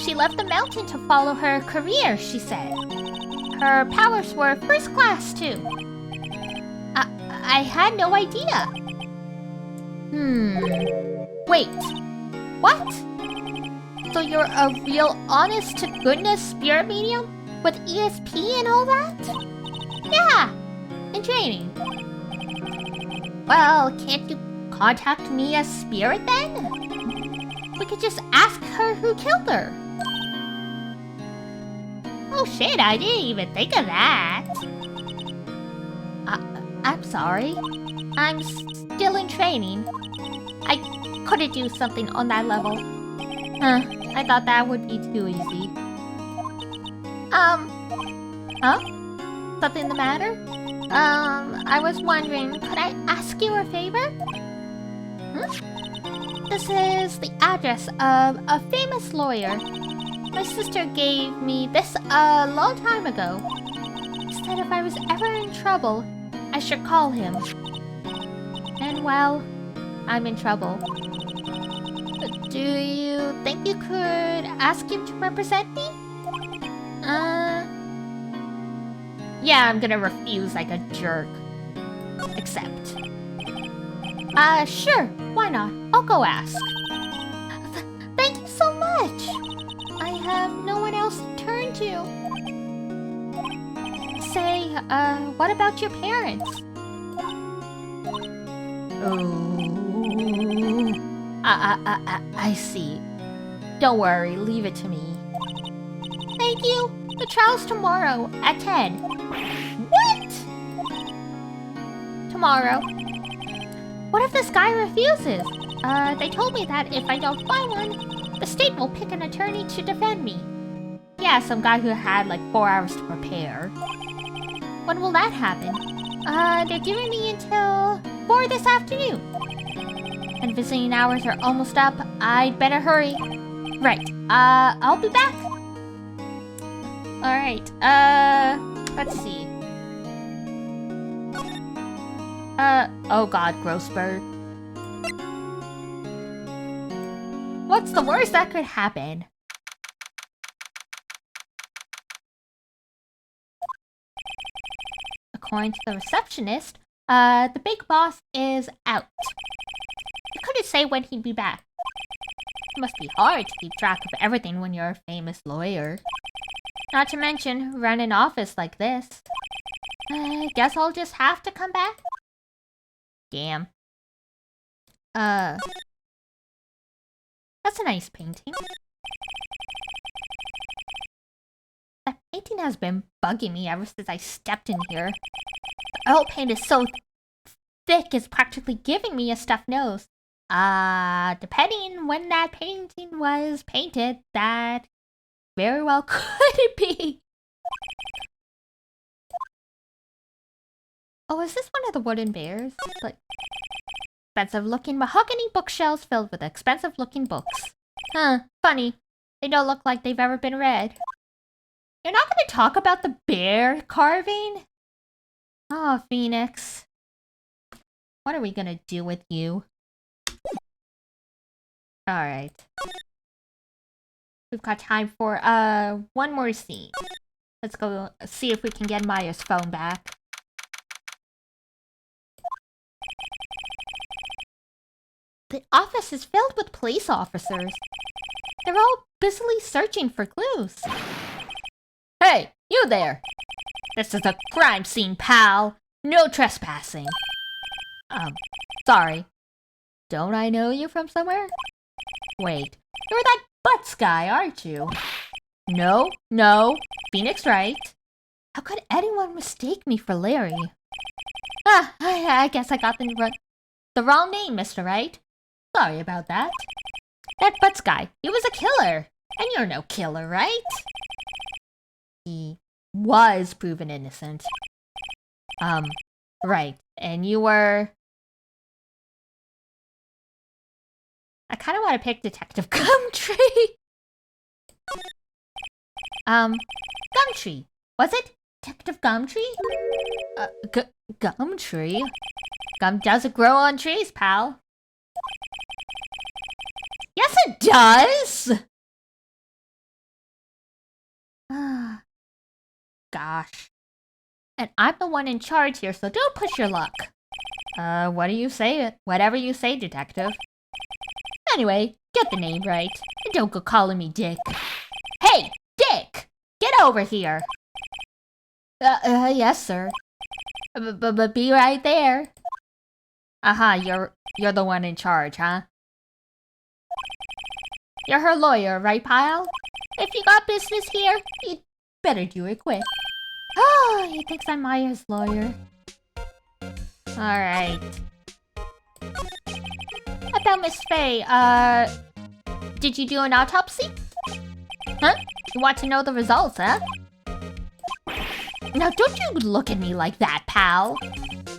She left the mountain to follow her career, she said. Her powers were first class too. I had no idea. Wait. What? So you're a real honest-to-goodness spirit medium? With ESP and all that? Yeah! In training. Well, can't you contact me as spirit then? We could just ask her who killed her. Oh shit, I didn't even think of that. I'm sorry. I'm still in training. I couldn't do something on that level. I thought that would be too easy. Huh? Something the matter? I was wondering, could I ask you a favor? This is the address of a famous lawyer. My sister gave me this a long time ago. She said if I was ever in trouble, I should call him. And well, I'm in trouble. Do you think you could ask him to represent me? Yeah, I'm gonna refuse like a jerk. Accept. Sure, why not? I'll go ask. Thank you so much! I have no one else to turn to. Say, what about your parents? Oh, I see. Don't worry, leave it to me. Thank you. The trial's tomorrow at 10. What? Tomorrow. What if this guy refuses? They told me that if I don't find one, the state will pick an attorney to defend me. Yeah, some guy who had like 4 hours to prepare. When will that happen? They're giving me until 4 this afternoon. And visiting hours are almost up. I'd better hurry. Right. I'll be back. Alright, let's see. Oh god, gross bird. What's the worst that could happen? According to the receptionist, the big boss is out. He couldn't say when he'd be back. It must be hard to keep track of everything when you're a famous lawyer. Not to mention, run an office like this. I guess I'll just have to come back. Damn. That's a nice painting. That painting has been bugging me ever since I stepped in here. The oil paint is so thick it's practically giving me a stuffed nose. Depending when that painting was painted, that very well could be. Oh, is this one of the wooden bears? Like, expensive looking mahogany bookshelves filled with expensive looking books. Huh, funny. They don't look like they've ever been read. You're not going to talk about the bear carving? Oh, Phoenix. What are we going to do with you? Alright. We've got time for, one more scene. Let's go see if we can get Maya's phone back. The office is filled with police officers. They're all busily searching for clues. Hey, you there! This is a crime scene, pal. No trespassing. Sorry. Don't I know you from somewhere? Wait, you're that Butts guy, aren't you? No, Phoenix Wright. How could anyone mistake me for Larry? I guess I got the wrong name, Mr. Wright. Sorry about that. That Butts guy, he was a killer. And you're no killer, right? He was proven innocent. Right. And you were... I kind of want to pick Detective Gumtree. Gumtree. Was it? Detective Gumtree? Gumtree? Gum doesn't grow on trees, pal. Yes, it does! Gosh. And I'm the one in charge here, so don't push your luck. What do you say? Whatever you say, Detective. Anyway, get the name right. And don't go calling me Dick. Hey, Dick! Get over here! Yes, sir. But be right there. You're the one in charge, huh? You're her lawyer, right, pal? If you got business here, you'd better do it quick. Oh, he thinks I'm Maya's lawyer. Alright. About Miss Faye, did you do an autopsy? Huh? You want to know the results, huh? Now don't you look at me like that, pal.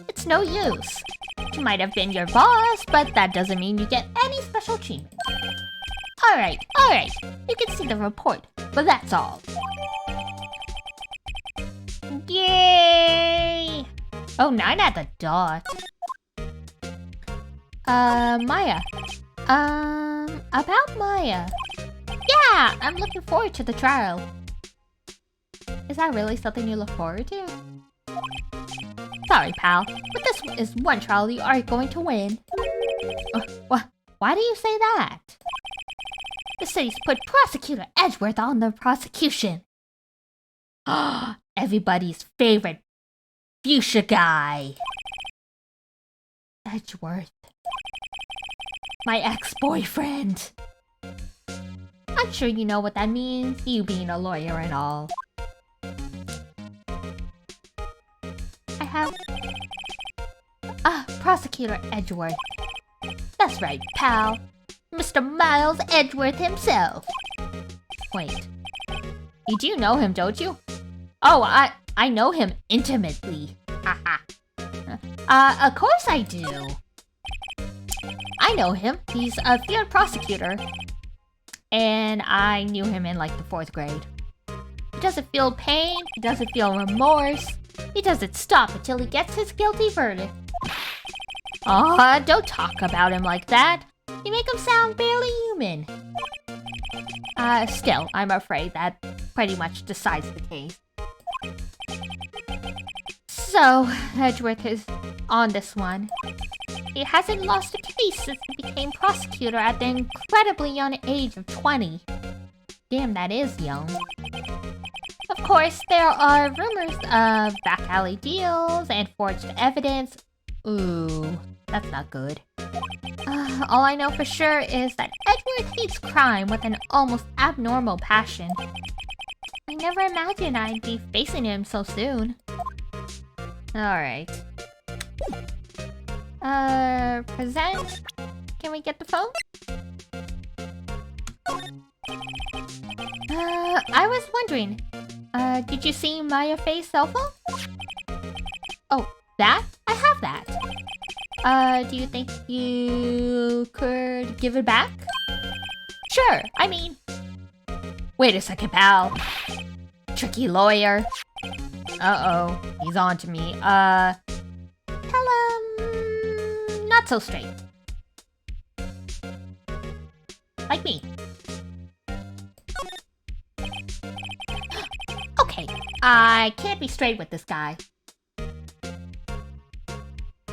It's no use. She might have been your boss, but that doesn't mean you get any special treatment. Alright. You can see the report, but that's all. Yay! Oh, 9 at the dot. Maya. About Maya. Yeah, I'm looking forward to the trial. Is that really something you look forward to? Sorry, pal, but this is one trial you are going to win. Why do you say that? The city's put Prosecutor Edgeworth on the prosecution. Everybody's favorite fuchsia guy. Edgeworth. My ex-boyfriend. I'm sure you know what that means, you being a lawyer and all. I have... Prosecutor Edgeworth. That's right, pal. Mr. Miles Edgeworth himself. Wait. You do know him, don't you? Oh, I know him intimately. Haha. Of course I do. I know him. He's a field prosecutor. And I knew him in like the 4th grade. He doesn't feel pain. He doesn't feel remorse. He doesn't stop until he gets his guilty verdict. Don't talk about him like that. You make him sound barely human. Still, I'm afraid that pretty much decides the case. So, Edgeworth is on this one. He hasn't lost a case since he became prosecutor at the incredibly young age of 20. Damn, that is young. Of course, there are rumors of back alley deals and forged evidence. Ooh, that's not good. All I know for sure is that Edgeworth hates crime with an almost abnormal passion. I never imagined I'd be facing him so soon. Alright. Present? Can we get the phone? I was wondering, did you see Maya Faye's cell phone? Oh, that? I have that. Do you think you could give it back? Sure, I mean... Wait a second, pal. Tricky lawyer. Uh-oh, he's on to me. Tell him... not so straight. Like me. Okay, I can't be straight with this guy.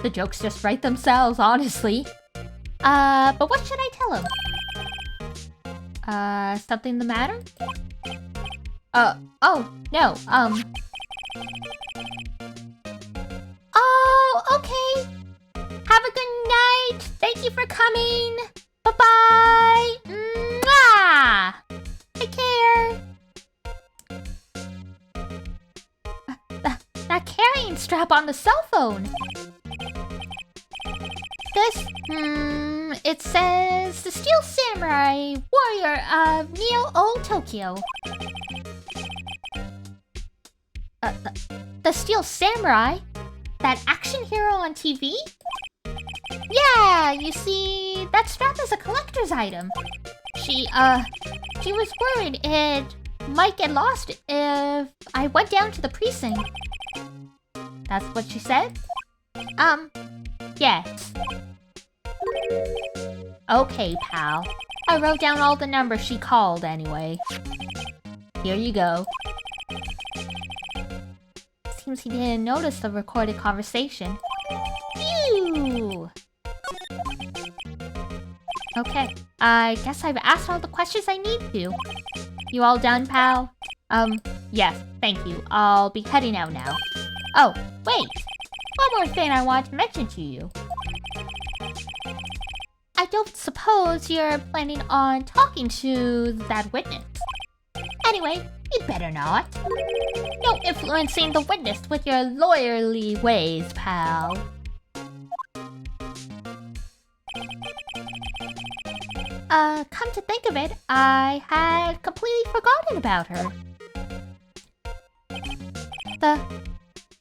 The jokes just write themselves, honestly. But what should I tell him? Something the matter? Oh, no, Oh, okay. Have a good night. Thank you for coming. Bye-bye. Mwah! Take care. That carrying strap on the cell phone. This, it says the Steel Samurai Warrior of Neo-Old Tokyo. The Steel Samurai? That action hero on TV? Yeah, you see, that strap is a collector's item. She was worried it might get lost if I went down to the precinct. That's what she said? Yes. Okay, pal. I wrote down all the numbers she called anyway. Here you go. Seems he didn't notice the recorded conversation. Phew! Okay, I guess I've asked all the questions I need to. You all done, pal? Yes, thank you. I'll be heading out now. Oh, wait! One more thing I want to mention to you. I don't suppose you're planning on talking to that witness. Anyway, you'd better not. No influencing the witness with your lawyerly ways, pal. Come to think of it, I had completely forgotten about her.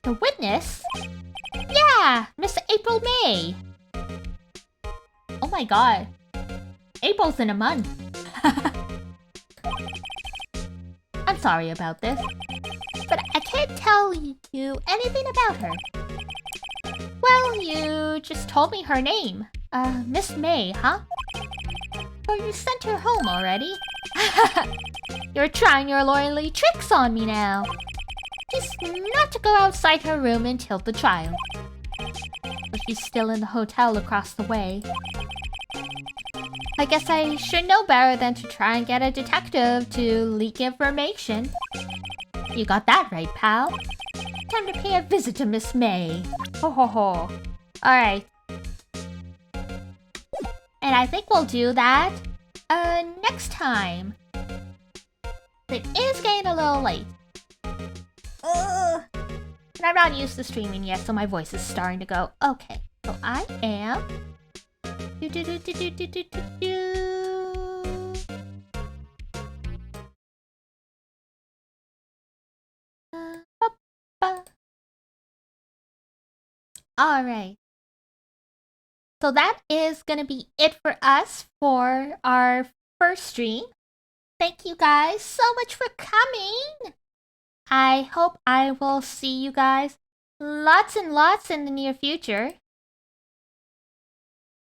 The witness? Yeah, Miss April May. Oh my god. April's in a month. I'm sorry about this, but I can't tell you anything about her. Well, you just told me her name. Miss May, huh? Oh, you sent her home already? You're trying your lawyerly tricks on me now. She's not to go outside her room until the trial. But she's still in the hotel across the way. I guess I should know better than to try and get a detective to leak information. You got that right, pal. Time to pay a visit to Miss May. Ho ho ho. Alright. And I think we'll do that, next time. It is getting a little late. And I'm not used to streaming yet, so my voice is starting to go. Okay, so I am... Alright. So that is gonna be it for us for our first stream. Thank you guys so much for coming. I hope I will see you guys lots and lots in the near future.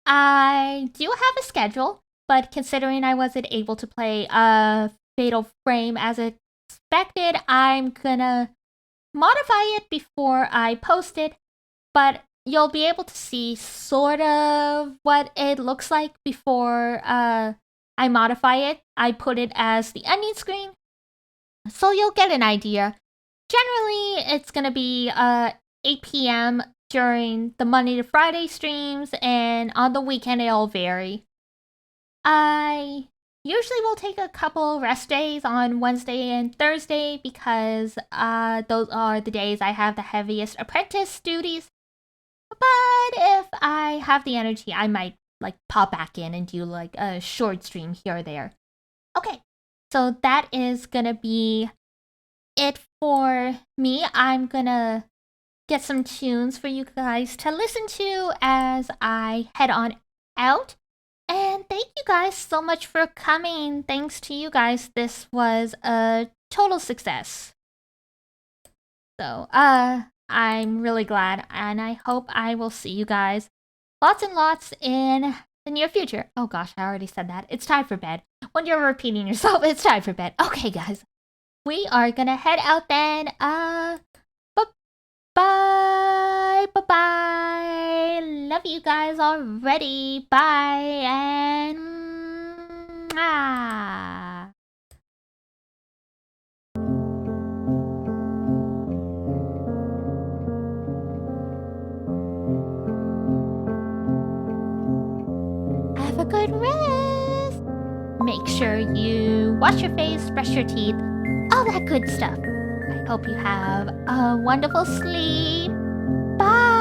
I do have a schedule, but considering I wasn't able to play Fatal Frame as expected, I'm gonna modify it before I post it, but you'll be able to see sort of what it looks like before I modify it. I put it as the ending screen, so you'll get an idea. Generally, it's gonna be 8 p.m. during the Monday to Friday streams, and on the weekend it'll vary. I usually will take a couple rest days on Wednesday and Thursday because those are the days I have the heaviest apprentice duties. But if I have the energy, I might like pop back in and do like a short stream here or there. Okay, so that is gonna be it for me. I'm gonna get some tunes for you guys to listen to as I head on out. And thank you guys so much for coming. Thanks to you guys, this was a total success. So, I'm really glad, and I hope I will see you guys lots and lots in the near future. Oh gosh, I already said that. It's time for bed. When you're repeating yourself, it's time for bed. Okay, guys. We are gonna head out then. Bye. Bye-bye. Love you guys already. Bye. And... Have a good rest. Make sure you wash your face, brush your teeth, all that good stuff. I hope you have a wonderful sleep. Bye.